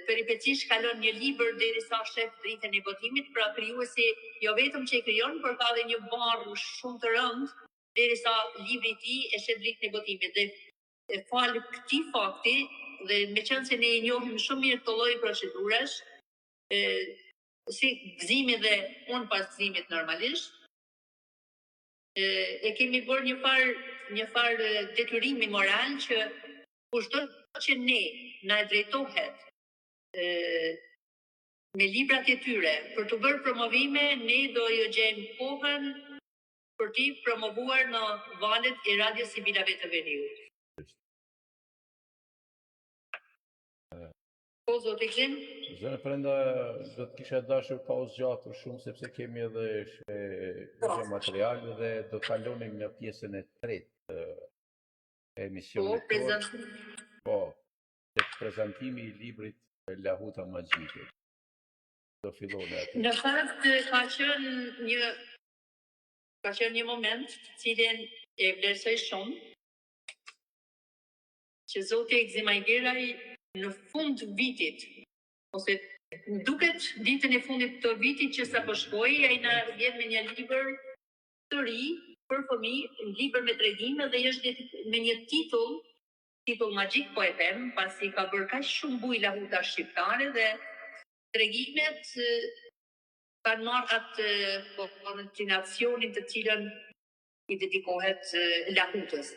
peripecish kalon një libër derisa shef dritën e botimit, pra krijuesi jo vetëm që e krijon, por ka edhe një barë shumë të rëndë derisa libri i tij e shef dritën e botimit. Dhe fal këtij fakti dhe me qenë se ne i njohim shumë mirë të lloj procedurash, si gëzimi dhe unë pas gëzimit normalisht, e kemi bërë një farë detyrimi moral që kushdo që ne na drejtohet me librat e tyre për të bërë promovime, ne do jo gjejmë kohën për t'i promovuar në valët e Radio Sibilave të Veriut. Po, zotë Gzim? Zënë Prenda, do të kisha dashur pauzë gjatë shumë, sepse kemi edhe material dhe do të kalonim në pjesën e tretë e emisionit. Po, prezantimi i librit Lahuta Magjike. Do filloni atë. Në fakt ka qenë një moment të cilin e vlerësoj shumë, që zoti Gzim Ajgeraj në fund vitit, ose duket ditën e fundit të vitit që sa po shkoi, ai na vjen me një libër të ri për fëmijë, një libër me tregime dhe është me një titull magjik, po e them, pasi ka bërë kaq shumë bujë lahuta shqiptare dhe tregimet kanë marrë atë destinacionin të cilën i dedikohet lahutës.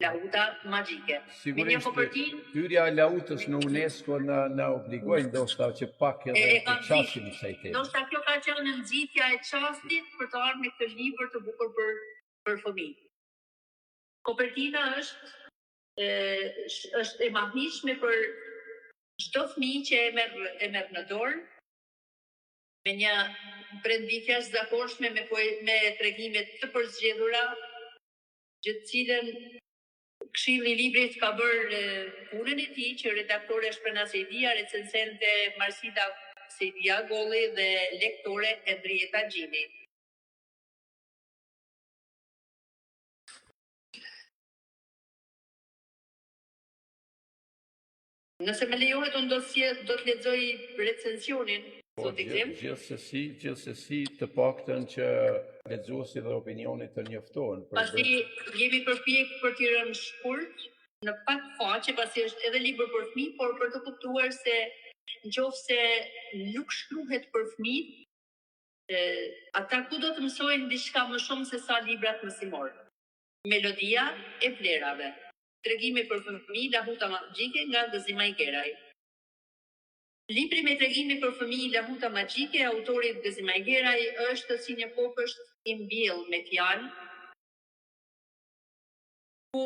Lahuta magjike. Sigurisht, hyrja e lahutës në UNESCO na obligojnë ndoshta që pak edhe të qasim kësaj teme. Ndoshta kjo ka qenë nxitja e çastit për të ardhur me këtë libër të bukur për fëmijë. Kopertina është e mahishme për çdo fëmijë që e merr në dorë, me një brenditje të zakonshme me tregime të përzgjedhura, gjë të cilën Këshilli i librit ka bërë punën e tij, që redaktore është Prena Sejdia, recensente Marsida Sejdia Golli dhe lektore Endrieta Gjini. Nëse më lejohet, unë do të lexoj recensionin. Gjithsesi të paktën që lexuesi dhe opinionit të njoftohen. Pasi jemi përpjekur për t'i rënë shkurt në pak faqe, pasi është edhe libër për fëmijë, por për të kuptuar se nëse nuk shkruhet për fëmijë, ata ku do të mësojnë diçka më shumë se sa librat mësimor. Melodia e vlerave. Tregime për fëmijë, Lahuta Magjike nga Gzim Ajgeraj. Libri me tregime për fëmijë Lahuta Magjike, autorit Gzim Ajgeraj, është si një kopësht i mbjellë me fjalë, ku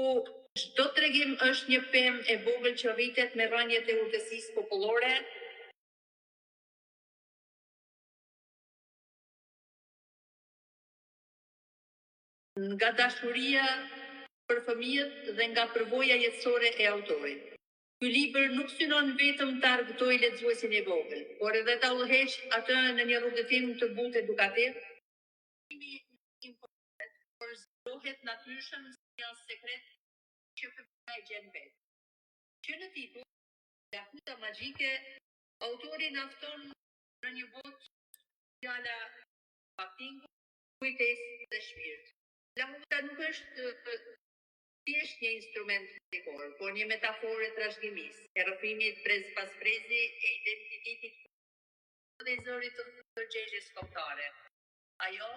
çdo tregim është një pemë e vogël që rritet me rrënjët e urtësisë popullore, nga dashuria për fëmijët dhe nga përvoja jetësore e autorit. Ky libër nuk synon vetëm të argëtojë lexuesin e vogël, por edhe ta udhëheq atë në një rrugëtim të butë edukativ, por zgjohet natyrshëm si një sekret që fëmia e gjen vetë. Që në titull, Lahuta Magjike, autori na fton në një botë fjala faktingu, kujtesë dhe shpirt. Lahuta nuk është thjesht një instrument muzikor, por një metaforë e trashëgimisë, e rrëfimit brez pas brezi e identitetit dhe zërit të ndërgjegjes kombëtare. Ajo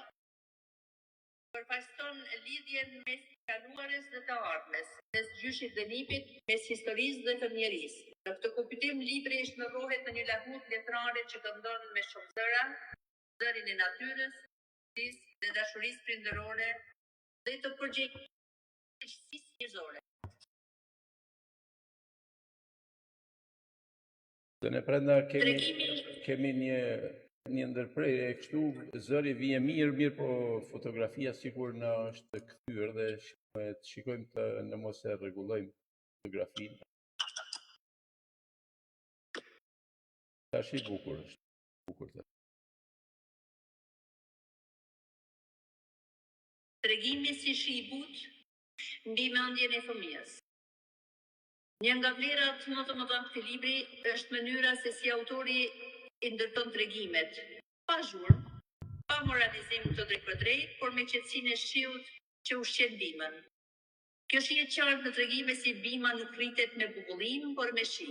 përfaqëson lidhjen mes kaluarës dhe të ardhmes, mes gjyshit dhe nipit, mes historisë dhe të njerëzisë. Në këtë kuptim, libri shndërrohet në një lahutë letrare që këndon me shumë zëra, zërin e natyrës, dhe dashurisë prindërore dhe të përgjegjësisë njerëzore. Dhe ne Prenda kemi një ndërprerje e kështu, zëri vije mirë, po fotografia sikur na është kthyer dhe shikojmë të në mos e rregullojmë fotografinë. Tash i bukur është. Bukur. tregimi si shi i butë mbi mendjen e fëmijës. Një nga vlerat më të mëdha këtij libri është mënyra se si autori i ndërton tregimet, pa zhurmë, pa moralizim të drejtë për drejtë, por me qetësinë e shiut që ushqen bimën. Kjo shihet qartë në tregime si bima nuk rritet me bubullim, por me shi,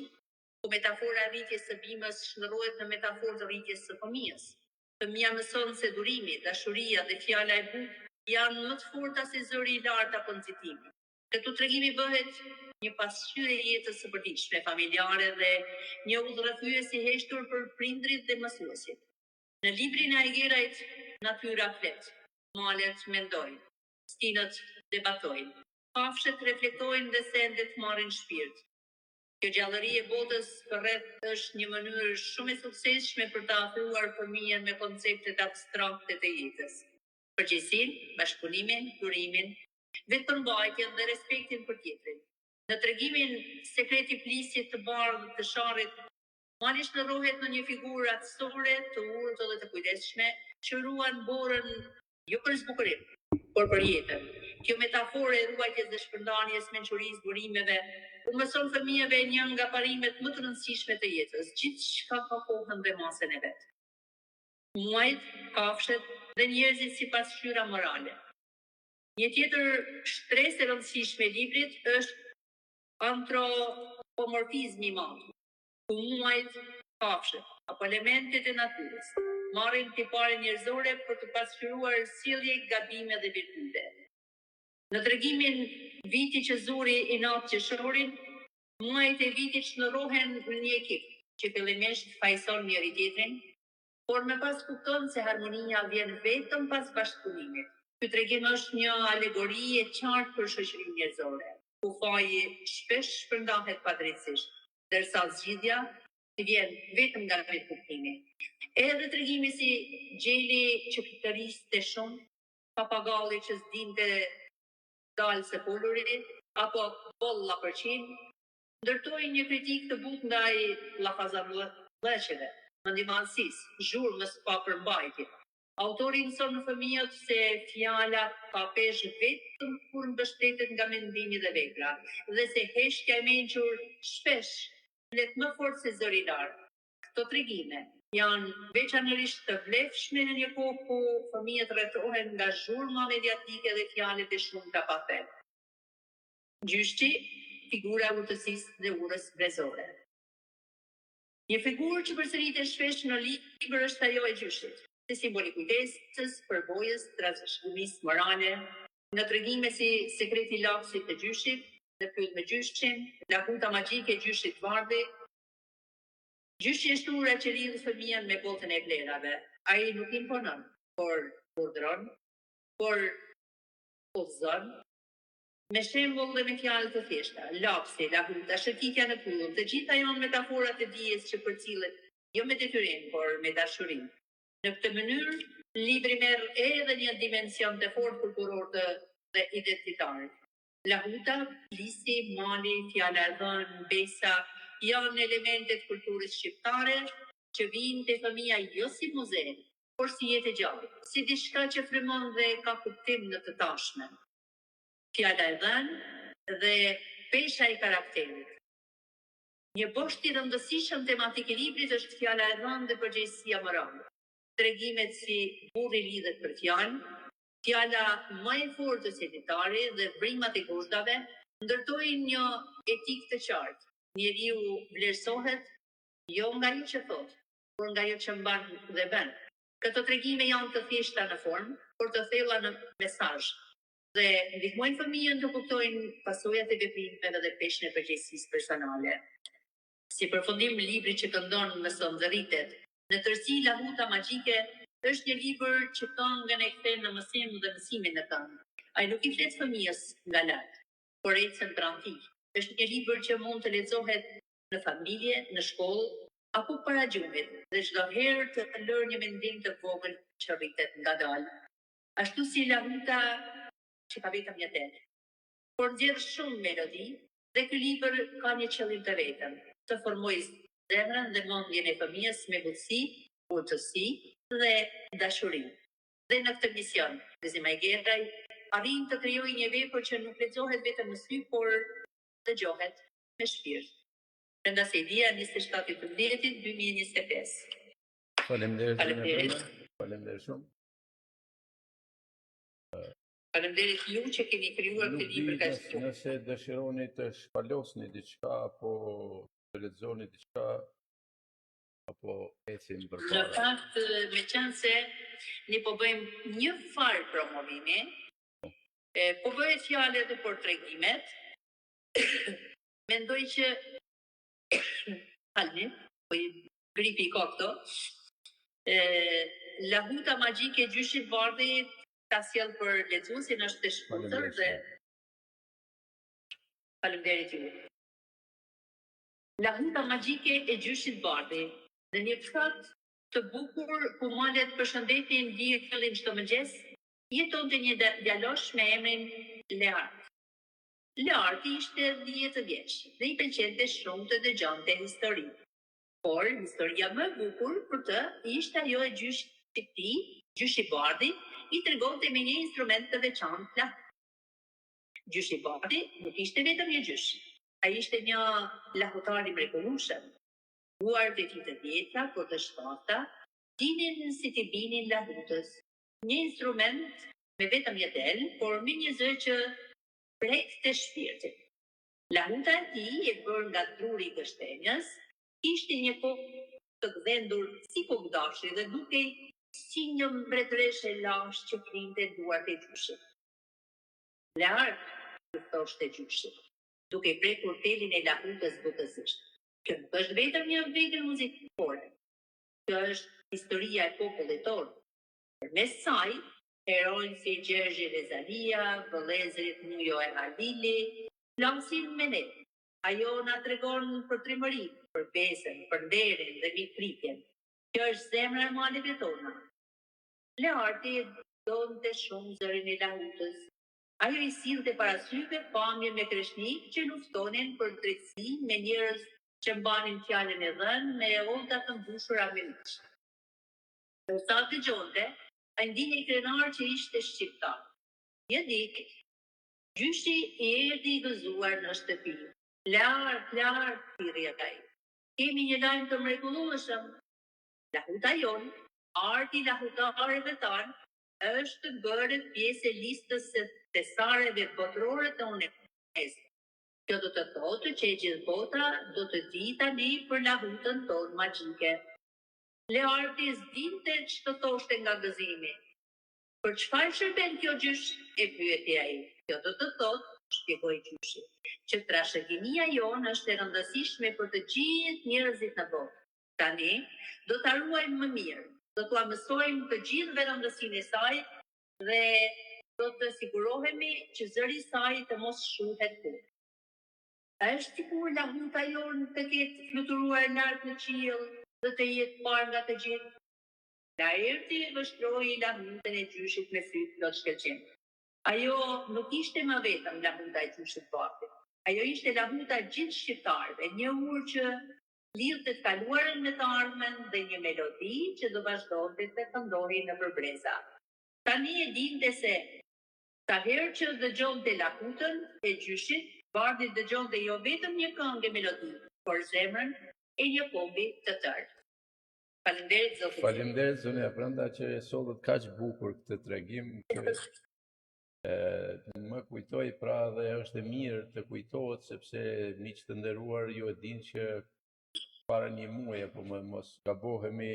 ku metafora e rritjes së bimës shndërrohet në metaforë të rritjes së fëmijës. Fëmia mëson se durimi, dashuria dhe fjala e butë janë më të forta se zëri i lartë apo nxitimi. Këtu tregimi bëhet një pasqyrë e jetës së përditshme familjare dhe një udhërrëfyes i heshtur për prindrit dhe mësuesit. Në librin e Aigerajt, natyra flet, malet mendojnë, stinët debatojnë, kafshët reflektojnë dhe sendet marrin shpirt. Kjo gjallëri e botës përreth është një mënyrë shumë e suksesshme për të afruar fëmijën me konceptet abstrakte të jetës. Përgjegjësinë, bashkëpunimin, durimin, vetëmbajtjen dhe respektin për tjetrin. Në tregimin Sekreti i plisit të bardhë të sharrit, mali shndërrohet në një figurë atësore, të urtë dhe të kujdesshme, që ruan borën jo për zbukurim, por për jetën. Kjo metaforë e ruajtjes dhe shpërndarjes mençurisë burimeve u mëson fëmijëve një nga parimet më të rëndësishme të jetës, gjithçka ka kohën dhe masën e vet. Muajt, kafshët dhe njerëzit si pasqyra morale. Një tjetër shtresë e rëndësishme e librit është antropomorfizmi i madh, ku muajt, kafshët apo elementet e natyrës marrin tipare njerëzore për të pasqyruar sjellje, gabime dhe virtyte. Në tregimin Viti që zuri i natë qershorin, muajt e vitit shndërrohen në një ekip që fillimisht fajson njëri tjetrin, por më pas kupton se harmonia vjen vetëm pas bashkëpunimit. Ky tregim është një alegori e qartë për shoqërinë njerëzore, ku faji shpesh shpërndahet padrejtisht, ndërsa zgjidhja vjen vetëm nga vetkuptimi. Edhe tregimi si gjeli që piktëriste shumë, papagalli që s'dinte dalë se poluri, apo bolla për qinë, ndërtoi një kritik të butë ndaj llafazarllëqeve, mendimadhësisë, zhurmës pa përmbajtje. Autori mëson në fëmijët se fjala ka peshë vetëm kur mbështetet nga mendimi dhe vepra, dhe se heshtja e mençur shpesh flet më fort se zëri i lartë. Këto tregime janë veçanërisht të vlefshme në një kohë ku fëmijët rrethohen nga zhurma mediatike dhe fjalët e shumta pa thelb. Gjyshti, figura e urtësisë dhe urës brezore. Një figurë që përsëritet shpesh në libër është ajo e gjyshtit, si simbol i kujdesës, përvojës, trashëgimisë morale. Në tregime si Sekreti i lapsit të gjyshit, Në pyet me gjyshin, lakuta magjike e gjyshit bardhi. Gjyshi është ura që lidh fëmijën me botën e vlerave. Ai nuk imponon, por urdhëron, por udhëzon, me shembull dhe me fjalë të thjeshta. Lapsi, lakuta, shëtitja në pyll, të gjitha janë metaforat e dijes që përcillet jo me detyrim, por me dashuri. Në këtë mënyrë, libri merr edhe një dimension të fortë kulturor dhe identitar. Lahuta, plisi, mali, fjala e dhënë, besa, janë elementet kulturës shqiptare që vijnë te fëmia jo si muze, por si jetë e gjallë, si diçka që frymon dhe ka kuptim në të tashmen. Fjala e dhënë dhe pesha e karakterit. Një boshti rëndësishëm tematik i librit është fjala e dhënë dhe përgjegjësia morale. Tregimet si burri lidhet për fjalë, fjala më e fortë e seditari dhe vrimat e gushtave ndërtojnë një etikë të qartë. Njeriu vlerësohet jo nga ajo që thot, por nga ajo që mban dhe bën. Këto tregime janë të thjeshta në formë, por të thella në mesazh dhe ndihmojnë fëmijën të kuptojnë pasojat e veprimeve dhe peshën e përgjegjësisë personale. Si përfundim, libri që këndon mëson dhe rritet. Në tërësi, Lahuta magjike është një libër që këngën e kthen në mësim dhe mësimin e këngë. Ai nuk i flet fëmijës nga lart, por ecën pranë tij. Është një libër që mund të lexohet në familje, në shkollë apo para gjumit, dhe çdo herë të lërë një mendim të vogël që rritet ngadalë. Ashtu si Lahuta që ka vetëm një tet, por nxjerr shumë melodi, dhe ky libër ka një qëllim të vetëm, të formojë zemrën dhe mendjen e fëmijës me butësi, urtësi dhe dashuri. Dhe në këtë mision, Gëzim Aigeraj arrin të krijojë një vepër që nuk lexohet vetëm në sy, por dëgjohet me shpirt. Prendaseria 27/12/2025. Faleminderit. Faleminderit shumë. Faleminderit ju që keni krijuar këtë libër kaq shumë. Nëse dëshironi të shpalosni diçka apo të lexoni diçka apo ecim përpara. Në fakt, meqense ne po bëjmë një farë promovimi, po bëhet fjalë edhe për tregimet. Mendoj që falni, po i gripi ka këto. Lahuta magjike e gjyshit bardhi ta sjell për lexuesin është e shkurtër dhe faleminderit ju. Lahuta magjike e gjyshit bardhi. Në një fshat të bukur ku malet përshëndetin vije fillin çdo mëngjes, jetonte një djalosh me emrin Leart. Learti ishte 10 vjeç dhe i pëlqente shumë të dëgjonte histori. Por historia më e bukur për të ishte ajo e gjyshit të tij, gjyshi bardhi, i tregonte me një instrument të veçantë la. Gjyshi bardhi nuk ishte vetëm një gjysh. Ai ishte një lahutar i mrekullueshëm. Duart e tij të vjetra, por të shpata, dinin si t'i binin lahutës. Një instrument me vetëm një del, por me një zë që prekte shpirtin. Lahuta e tij e bërë nga druri i gështenjës, ishte një kokë të gdhendur si kokdashi dhe dukej si një mbretëreshe lash që flinte duart e gjyshit. Leart, thoshte gjyshi, duke prekur telin e lahutës butësisht. Kjo nuk është vetëm një vegël muzikore. Kjo është historia e popullit tonë. Përmes saj, herojnë si Gjergji Rezalia, vëllezërit Mujo e Halili, flasin me ne. Ajo na tregon për trimërinë, për besën, për nderin dhe mikpritjen. Kjo është zemra e maleve tona. Learti donte shumë zërin e lahutës. Ajo i sillte para syve pamje me kreshnik që luftonin për drejtësi me njerëz që mbanin fjalën e dhënë me olta të mbushura me miq. Sa dëgjonte, ai ndihej i krenar që ishte shqiptar. Një ditë, gjyshi i erdhi i gëzuar në shtëpi. Lart, thirrri ai. Kemi një lajm të mrekullueshëm. Lahuta jon, arti i lahutarëve tanë, është bërë pjesë e listës së tesareve botërore të UNESCO. Kjo do të thotë që e gjithë bota do të di tani për lahutën tonë magjike. Learti s'dinte ç'të thoshte nga gëzimi. Për çfarë shërben kjo gjysh? E pyeti ai. Kjo do të thotë, shpjegoi gjyshi, që trashëginia jonë është e rëndësishme për të gjithë njerëzit në botë. Tani do ta ruajmë më mirë. Do t'ua mësojmë të gjithë rëndësinë e saj dhe do të sigurohemi që zëri i saj të mos shuhet kurrë. Është sikur lahuta jonë të ketë fluturuar lart në qiell dhe të jetë parë nga të gjithë. Laerti vështroi lahutën e gjyshit me sy plot shkëlqim. Ajo nuk ishte më vetëm lahuta e gjyshit bardhi. Ajo ishte lahuta e gjithë shqiptarëve, një urë që lidhte të kaluarën me të ardhmen dhe një melodi që do vazhdonte të këndohej në përbreza. Tani e dinte se sa herë që dëgjonte lahutën e gjyshit, bardhi dëgjonte jo vetëm një këngë melodi, por zemrën e një kombi të tërë. Faleminderit zoti. Faleminderit zonja Brenda që e sollët kaq bukur këtë tregim që më kujtoi pra dhe është e mirë të kujtohet sepse miq të nderuar ju e dinë që para një muaji apo më mos gabohemi,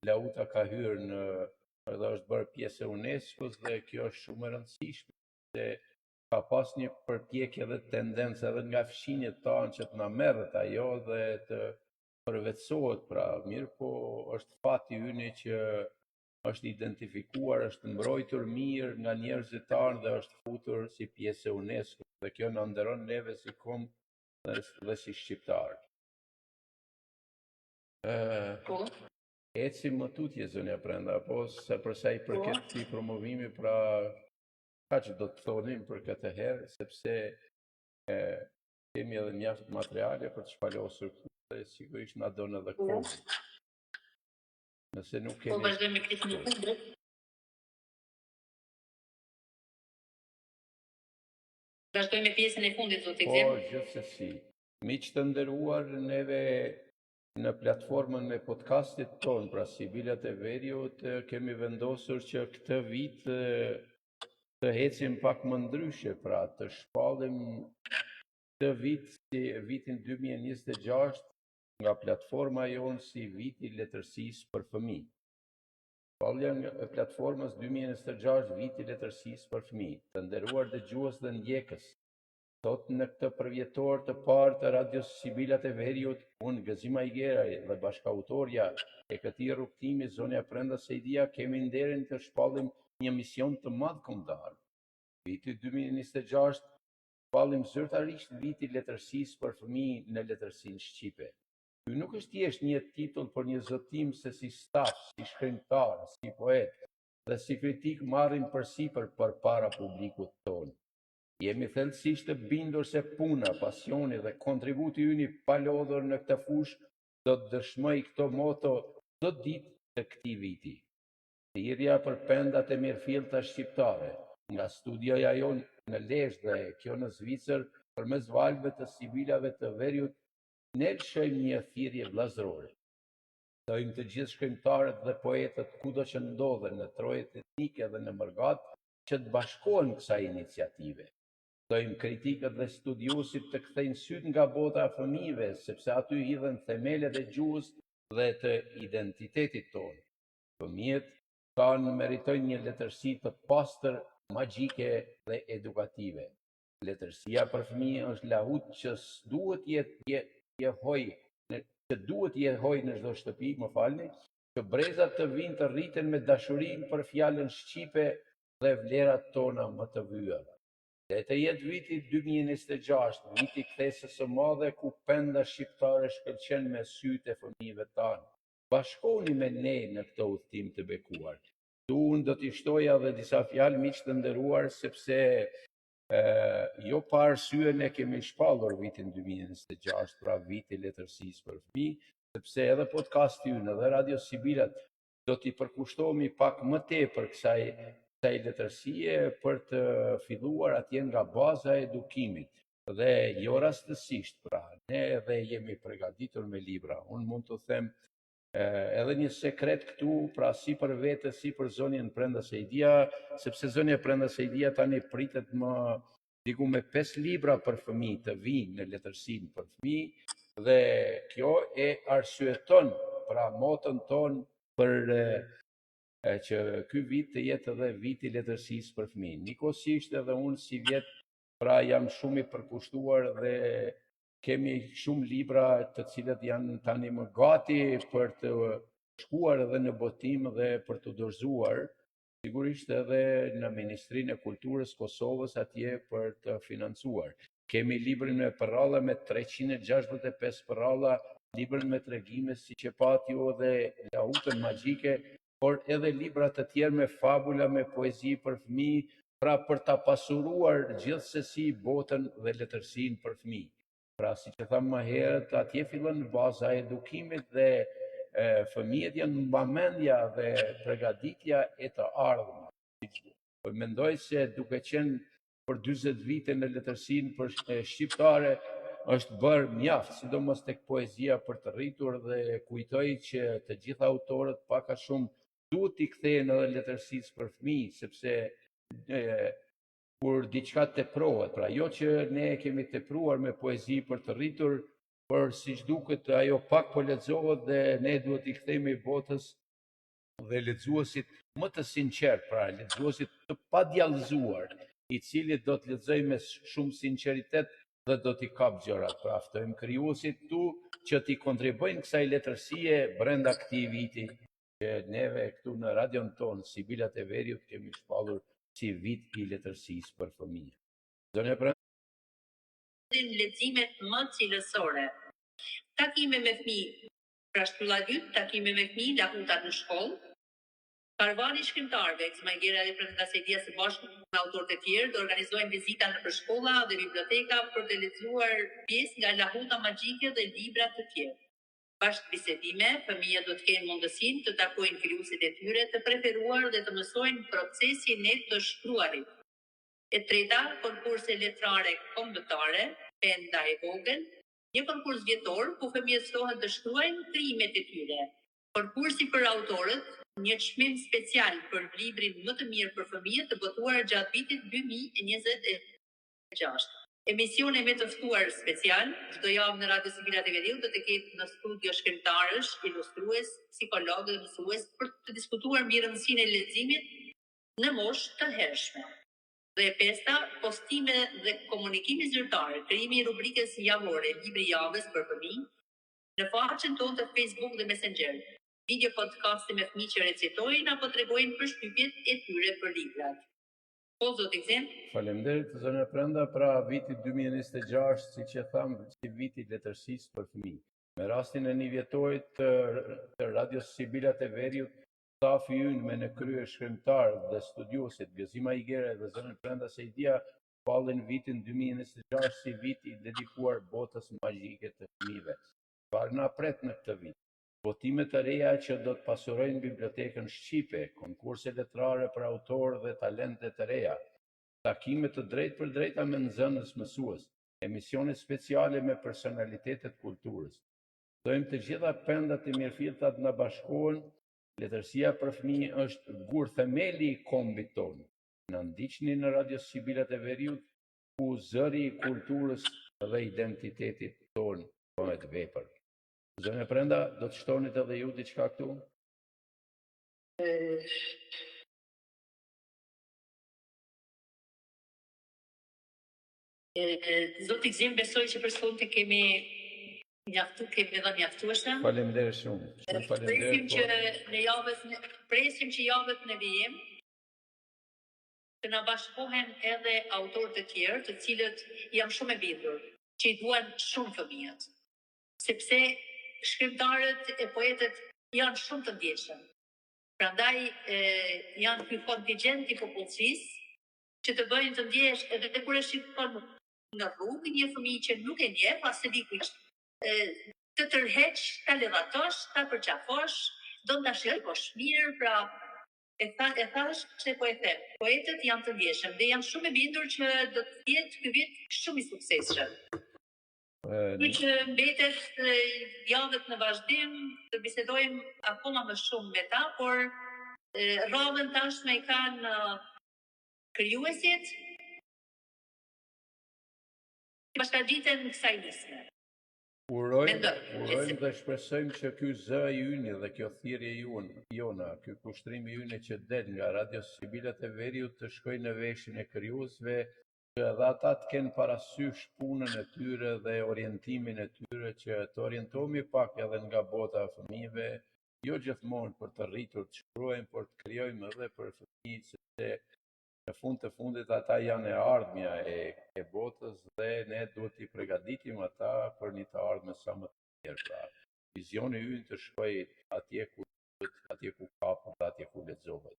lahuta ka hyrë në dhe është bërë pjesë e UNESCO-s dhe kjo është shumë e rëndësishme se ka pas një përpjekje dhe tendencë edhe nga fshinjet tanë që të na merret ajo dhe të përvetësohet pra mirë, po është fati ynë që është identifikuar, është mbrojtur mirë nga njerëzit tanë dhe është futur si pjesë e UNESCO dhe kjo na nderon neve si kombë dhe si shqiptarë. Ecim më tutje zonja Brenda, po se përsa i përket këtij promovimi, pra kaq do të thonim për këtë herë, sepse kemi edhe mjaft materiale për të shpalosur këtu dhe sigurisht na don edhe kohë. Nëse nuk kemi Vazhdojmë me pjesën e fundit, zoti Po, Gzim. gjithsesi. Miq të nderuar, neve në platformën me podcastit ton, pra Sibilat e Veriut, kemi vendosur që këtë vit të hecim pak më ndryshe, pra të shpallim këtë vit si vitin 2026 nga platforma jonë si viti letërsisë për fëmijë. Shpallja nga platformës 2026 viti letërsisë për fëmijë. Të nderuar dëgjues dhe ndjekës, sot në këtë përvjetor të parë të radios Sibilat e Veriut, unë Gëzim Ajgeraj dhe bashkautorja e këtij rrugtimi Zonja Prenda Sejdia kemi nderin të shpallim një mision të madh kombëtar. Viti 2026 shpallim zyrtarisht viti letërsisë për fëmijë në letërsinë shqipe. Ky nuk është thjesht një titull për një zotim se si staf, si shkrimtar, si poet dhe si kritik marrin përsipër përpara publikut tonë. Jemi thellësisht të bindur se puna, pasioni dhe kontributi ynë i palodhur në këtë fushë do të dëshmoj këto moto çdo ditë të këtij viti. Thirrja për pendat e mirëfillta shqiptare, nga studioja jonë në Lezhë dhe kjo në Zvicër, përmes valve të Sibilave të Veriut, ne lëshojmë një thirrje vllazërore. Ftojmë të gjithë shkrimtarët dhe poetët kudo që ndodhen në trojet etnike dhe në Mërgat që të bashkohen kësaj iniciative. Ftojmë kritikët dhe studiusit të kthejnë syt nga bota e fëmijëve, sepse aty hidhen themelet e gjuhës dhe të identitetit tonë. Fëmijët kanë meritojnë një letërsi të pastër, magjike dhe edukative. Letërsia për fëmijë është lahut që duhet jetë hoj në çdo shtëpi, më falni, që brezat të vinë të rriten me dashurinë për fjalën shqipe dhe vlerat tona më të vyera. Dhe të jetë viti 2026, viti kthesës së madhe ku penda shqiptare shkëlqen me sytë e fëmijëve tanë. Bashkohuni me ne në këtë udhtim të bekuar. Unë do t'i shtoja dhe disa fjalë miq të nderuar, sepse jo pa arsye ne kemi shpallur vitin 2026, pra viti letërsisë për fëmijë, sepse edhe podcasti ynë edhe Radio Sibilat do t'i përkushtohemi pak më tepër kësaj letërsie për të filluar atje nga baza e edukimit. Dhe jo rastësisht, pra ne edhe jemi përgatitur me libra. Unë mund të them edhe një sekret këtu, pra si për vete, si për zonjën Prenda Sejdia, sepse zonja Prenda Sejdia tani pritet më diku me 5 libra për fëmijë të vinë në letërsinë për fëmijë, dhe kjo e arsyeton pra motën tonë për që ky vit të jetë edhe viti letërsisë për fëmijë. Njëkohësisht edhe unë si vjet, pra jam shumë i përkushtuar dhe kemi shumë libra të cilët janë tani më gati për të shkuar edhe në botim dhe për të dorëzuar, sigurisht edhe në Ministrinë e Kulturës Kosovës atje për të financuar. Kemi librin me përralla me 365 përralla, librin me tregime si që pati ju dhe lahutën magjike, por edhe libra të tjerë me fabula, me poezi për fëmijë, pra për ta pasuruar gjithsesi botën dhe letërsinë për fëmijë. Pra, si që thamë më herët, atje fillon baza e edukimit dhe fëmijët janë mbamendja dhe përgatitja e të ardhmës. Mendoj se duke qenë për 40 vite në letërsinë për shqiptare, është bërë mjaft, sidomos tek poezia për të rritur, dhe kujtoj që të gjitha autorët pak a shumë duhet t'i kthehen edhe letërsisë për fëmijë, sepse kur diçka teprohet, pra jo që ne kemi tepruar me poezi për të rritur, por siç duket ajo pak po lexohet dhe ne duhet t'i kthejmë botës dhe lexuesit më të sinqert, pra lexuesit të padjallëzuar, i cili do të lexojë me shumë sinqeritet dhe do t'i kap gjërat. Pra ftojmë krijuesit tu që t'i kontribuojnë kësaj letërsie brenda këtij viti që neve këtu në radion ton Sibilat e Veriut kemi shpallur si vit i letërsisë për fëmijë. Zonja Prenda, leximet më cilësore. Takime me fëmijë, pra shtylla e dytë, takime me fëmijë, lahutat në shkollë. Karvani shkrimtarëve, Gëzim Ajgeraj dhe Prenda Sejdia së bashku me autorët e tjerë do organizojnë vizita në shkolla dhe biblioteka për të lexuar pjesë nga lahuta magjike dhe libra të tjerë. Bashkë bisedime, fëmijët do të kenë mundësinë të takojnë krijuesit e tyre të preferuar dhe të mësojnë procesin e të shkruarit. E treta, konkurse letrare kombëtare, penda e vogël, një konkurs vjetor ku fëmijët ftohen të shkruajnë krijimet e tyre. Konkursi për autorët, një çmim special për librin më të mirë për fëmijët të botuar gjatë vitit 2026. Emisione me të ftuar special, çdo javë në Radio Sibila TV do të ketë në studio shkrimtarësh, ilustrues, psikologë dhe mësues për të diskutuar mbi rëndësinë e leximit në moshë të hershme. Dhe e pesta, postime dhe komunikimi zyrtar, krijimi i rubrikës javore, libri i javës për fëmijë, në faqen tonë të Facebook dhe Messenger, video podcasti me fëmijë që recitojnë apo tregojnë përshtypjet e tyre për librat. Po, zot Gzem? Faleminderit zënë Prenda, pra viti 2026, siç e tham, si viti i letërsisë për fëmijë. Me rastin e një vjetorit të Radio Sibila të Veriut, stafi ynë me në krye shkrimtar dhe studiuesit, Bjozima Igere dhe zënë Prenda Sejdia, pallin vitin 2026 si vit i dedikuar botës magjike të fëmijëve. Çfarë na pret në këtë vit? Votime të reja që do të pasurojnë bibliotekën shqipe, konkurse letrare për autorë dhe talente të reja, takime të drejt për drejta me nxënës mësues, emisione speciale me personalitetet kulturës. Dojmë të gjitha pendat e mirëfilltat na bashkohen, letërsia për fëmijë është gur themeli i kombit tonë. Na ndiqni në Radio Sibila të Veriut, ku zëri i kulturës dhe identitetit tonë bëhet vepër. Zënë Prenda, do të shtonit edhe ju diçka këtu? Zoti Gzim, besoj që për sonte kemi edhe mjaftueshëm. Faleminderit shumë. Presim që javët në vijim të na bashkohen edhe autorë të tjerë, të cilët jam shumë e bindur, që i duan shumë fëmijët. Sepse shkrimtarët e poetët janë shumë të ndjeshëm. Prandaj janë ky kontingjent i popullsisë që të bëjnë të ndjesh edhe kur e shikon në rrugë një fëmijë që nuk e njeh, as e di ku është, të tërheq, ta lëvatosh, ta përqafosh, do ta shëj po mirë, pra e thash se po e them. Poetët janë të ndjeshëm dhe jam shumë e bindur që do të jetë ky vit shumë i suksesshëm. Që mbetet javët në vazhdim, të bisedojmë akoma më shumë me ta, por radhën tashme i kanë krijuesit, bashkëgjitën kësaj nisme. Urojmë dhe shpresojmë që ky zë i ynë dhe kjo thirrje jona, ky kushtrim i ynë që del nga Radio Sibila të Veriut të shkojë në veshin e krijuesve, që edhe ata të kenë parasysh punën e tyre dhe orientimin e tyre, që të orientohemi pak edhe nga bota e fëmijëve, jo gjithmonë për të rritur të shkruajmë, por të krijojmë edhe për fëmijët, sepse në fund të fundit ata janë e ardhmja e botës dhe ne duhet t'i përgatitim ata për një të ardhme sa më të mirë. Pra, vizioni ynë të shkojë atje ku kapët, atje ku lexohet.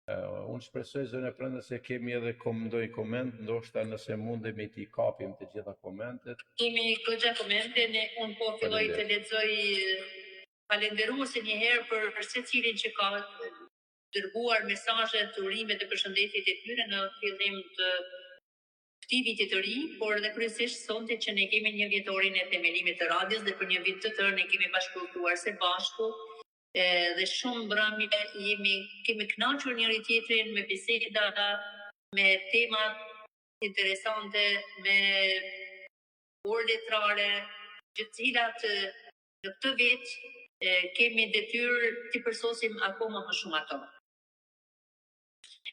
Unë shpresoj zënë Prenda se kemi edhe ndonjë koment, ndoshta nëse mundemi t'i kapim të gjitha komentet. Kemi goxha komente, unë po filloj të lexoj falenderuese një herë për secilin që ka dërguar mesazhe të urime të përshëndetjet e tyre në fillim të këtij viti të ri, por edhe kryesisht sonte që ne kemi një vjetorin e themelimit të radios dhe për një vit të tërë ne kemi bashkëpuntuar së bashku dhe shumë mbrëmje kemi kënaqur njëri tjetrin me biseda, me tema interesante, me orë letrare, të cilat në këtë vit kemi detyrë të përsosim akoma më shumë ato.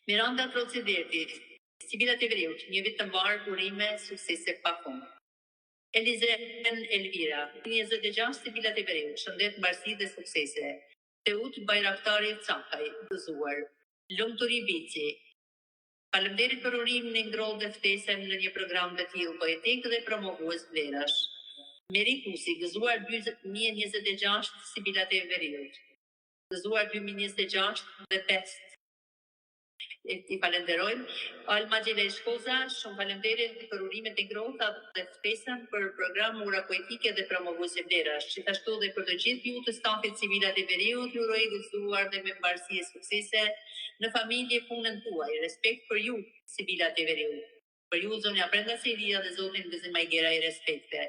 Miranda Trociderti, Sibila të Veriut, një vit të mbar, urime, suksese pafund. Elizen Elvira, 26 Sibila të Veriut, shëndet, mbarësi dhe suksese. Teut Bajraktari Cakaj, gëzuar. Lumturi Bici, faleminderit për urimin e ngrohtë dhe ftesën në një program të tillë poetik dhe promovues vlerash. Meri Kusi, gëzuar 2026 Sibila të Veriut. Gëzuar 2026 dhe 5. I falenderojmë. Alma Gjela Shkoza, shumë falenderit për urimet e ngrohta dhe ftesën për program ura poetike dhe promovuese vlerash. Gjithashtu dhe për të gjithë ju të stafit civilat e veriut, ju uroj gëzuar dhe me mbarësi e suksese në familje punën tuaj. Respekt për ju, civilat e veriut. Për ju, zonja Brenda Selia dhe zotin Gëzim Majgera i respekte.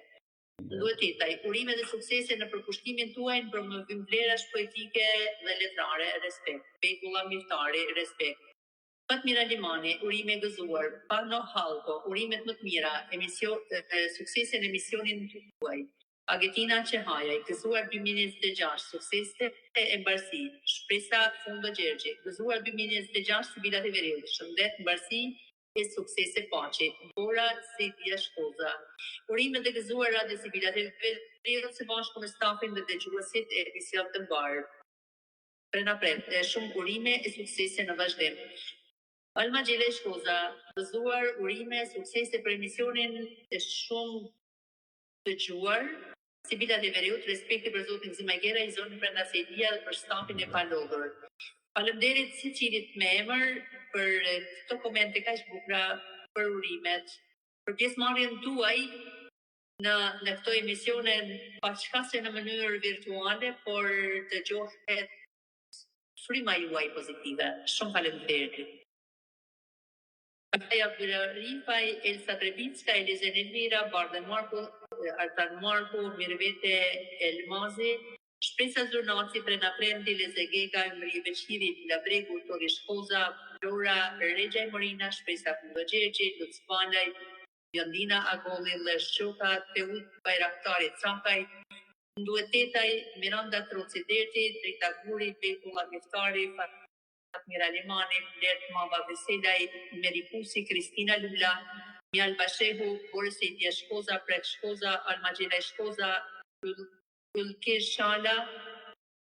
Duhet jetaj, urime dhe suksese në përkushtimin tuaj në promovim vlerash poetike dhe letrare, respekt. Pekulla Mirtari, respekt. Fatmira Limani, urime gëzuar. Pano Halko, urimet më të mira, suksese në emisionin tuaj. Agetina Qehajaj, gëzuar 2026, suksese e mbarësi. Shpresa Fundo Gjergji, gëzuar 2026, civilat e veriut. Shëndet, mbarësi e suksese paqe. Bora Sedia Shkoza. Urime dhe gëzuar radio civilat e veriut së bashku me stafin dhe dëgjuesit e emision të mbarë. Shumë urime e suksese në vazhdim. Alma Gjela Shkoza, gëzuar urime, suksese për emisionin e shumë të gjuar, civilat e veriut, respekti për zotin Gëzim Majgera, i zonin Brenda Sedia dhe për stafin e palodhur. Faleminderit secilit me emër për këto komente kaq bukura, për urimet, për pjesëmarrjen tuaj në këto emisione paçkase në mënyrë virtuale, por dëgjohet fryma juaj pozitive. Shumë faleminderit. Kaja Rifaj, Elsa Trebicka, Elizen Elvira, Barden Marko, Artan Marko, Mirvete Elmazi, Shpresa Zurnaci, Prena Prendi, Lezegega, Mri Veçiri, Lila Bregu, Tori Shkoza, Flora, Regja Morina, Shpresa Fundo Gjergji, Lucpanaj, Jandina Agolli, Leshqoka, Teut Bajraktari Cakaj, Nduetetaj, Miranda Trociderti, Drita Guri, Pekulla Miftari, Fatmira Limani, Blet Mava Veselaj, Merikusi, Kristina Lula, Mjal Bashehu, Boris Sedia Shkoza, Pret Shkoza, Alma Gjela Shkoza, Ulke Shala,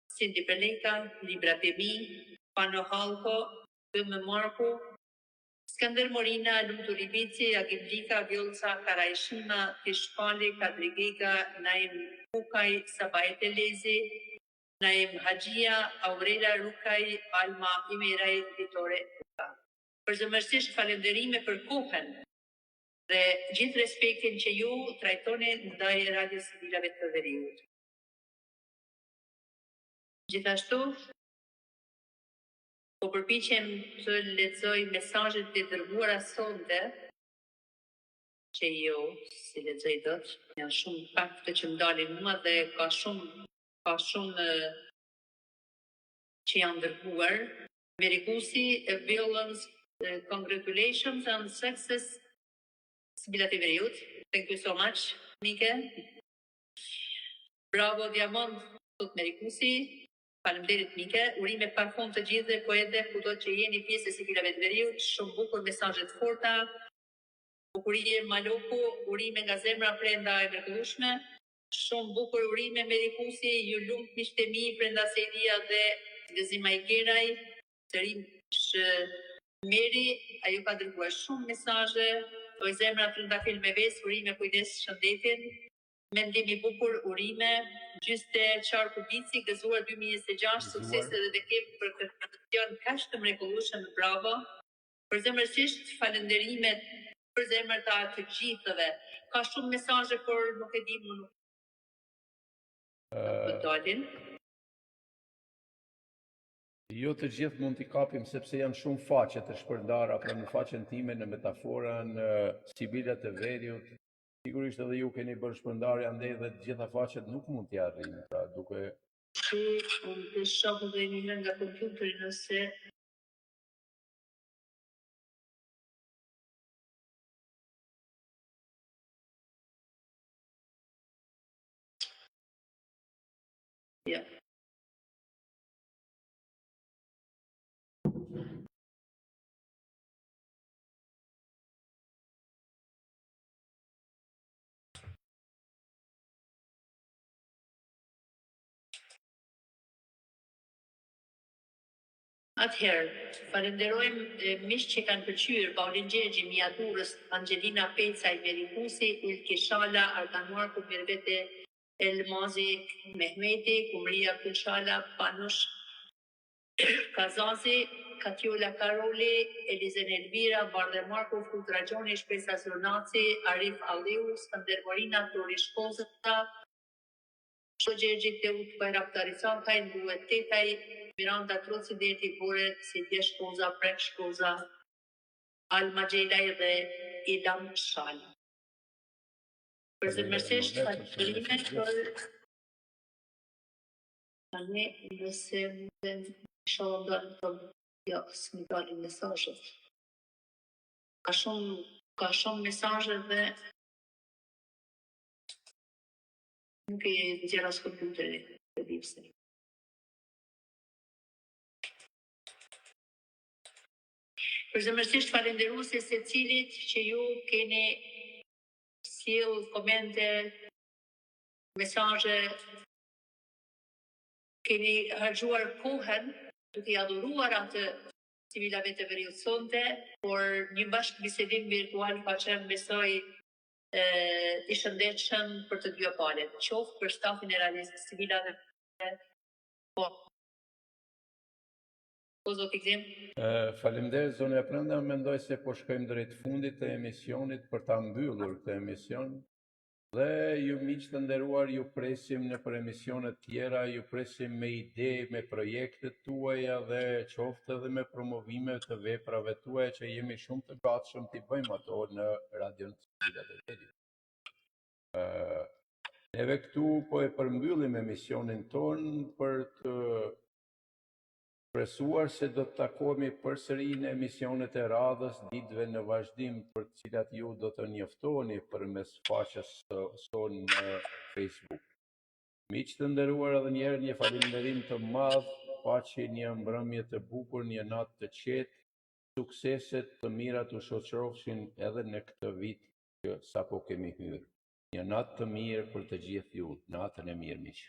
Cindy Peleka, Libra Pemi, Pano Halko, Bëmë Marko, Skander Morina, Lumtu Libici, Agimlika, Vjolca, Karajshima, Kishpali, Kadrigega, Naim Kukaj, Sabaj Telezi, Naim Hajia, Aurela Rukaj, Alma Imeraj, Vitore Ruka. Përzemërsisht falenderime për kohën dhe gjithë respektin që ju trajtoni ndaj Radio Civilave të Veriut. Gjithashtu, po përpiqem të lexoj mesazhet e dërguara sonte, që jo si lexoj dot, janë shumë fakte që ndalin mua dhe ka shumë që janë dërguar. Merikusi, Violence, congratulations on success, civilat e veriut. Thank you so much, Mike. Bravo, Diamond, thot Merikusi. Faleminderit, Mike. Urime pa fund të gjithë, po edhe kudo që jeni pjesë e civilave të veriut. Shumë bukur mesazhe të forta. Bukurie Maloku, urime nga zemra Brenda e mrekullueshme. Shumë bukur urime Merikusi, ju lumt miqtë e mi, Brenda Sedia dhe Gëzim Majgeraj, Sërish Meri, ajo ka dërguar shumë mesazhe, oj zemra trëndafil me ves, urime kujdes shëndetin, mendimi bukur, urime, Gjyste Qarku Bici, gëzuar 2026, suksese dhe kem për këtë emision kaq të mrekullueshëm, bravo. Përzemërsisht falënderimet për zemër të gjithëve. Ka shumë mesazhe, por nuk e di më nuk dalin. Jo të gjithë mund t'i kapim sepse janë shumë faqe të shpërndara, pra në faqen time, në metaforën, civilat e veriut. Sigurisht edhe ju keni bërë shpërndarje, andaj dhe të gjitha faqet nuk mund t'i arrijmë, pra duke. Unë të shoh dhe një nga kompjuteri nëse ja. Atëherë, falenderojmë miq që kanë pëlqyer Paulin Gjergji, Miaturës, Angelina Pecaj, Merikusi, Ilke Shala, Arkan Marku, Mirvete Elmazi, Mehmeti, Kumria Kulshala, Panush Kazazi, Katjola Karoli, Elizen Elvira, Bardhe Marko, Flut Ragjoni, Shpesa Zonaci, Arif Alliu, Skander Morina, Flori Shkoza, Shogjergjit Deut Bajraktari Sankaj, Nduet Tetaj, Miranda Troci Deti Bore, Sidje Shkoza, Prek Shkoza, Alma Gjelaj dhe Idam Shal. Përsemërsisht falëndërime për tani nëse inshallah dalin të ja s'mi dalin mesazhet. Ka shumë mesazhe dhe nuk e nxjerr as kompjuteri të bipse. Përsemërsisht falenderuese secilit që ju keni sjell komente, mesazhe, keni harxuar kohën duke i adhuruar atë civilave të veriut sonte, por një bashkëbisedim virtual ka qenë besoj i shëndetshëm për të dy palët, qoftë për stafin e radios civilave, po zoti Gzim. Faleminderit zonë e Pranda, mendoj se po shkojmë drejt fundit të emisionit për ta mbyllur këtë emision. Dhe ju miq të nderuar, ju presim në për emisionet tjera, ju presim me ide, me projektet tuaja dhe qoftë edhe me promovime të veprave tuaja që jemi shumë të gatshëm t'i bëjmë ato në Radion Civilat e Veriut. Neve këtu po e përmbyllim emisionin ton për të presuar se do të takohemi përsëri në emisionet e radhës ditëve në vazhdim për të cilat ju do të njoftoheni përmes faqes sonë në Facebook. Miq të nderuar, edhe një herë një falënderim të madh, paqe, një mbrëmje të bukur, një natë të qetë, sukseset të mira të shoqërofshin edhe në këtë vit që sapo kemi hyrë. Një natë të mirë për të gjithë ju, natën e mirë miq.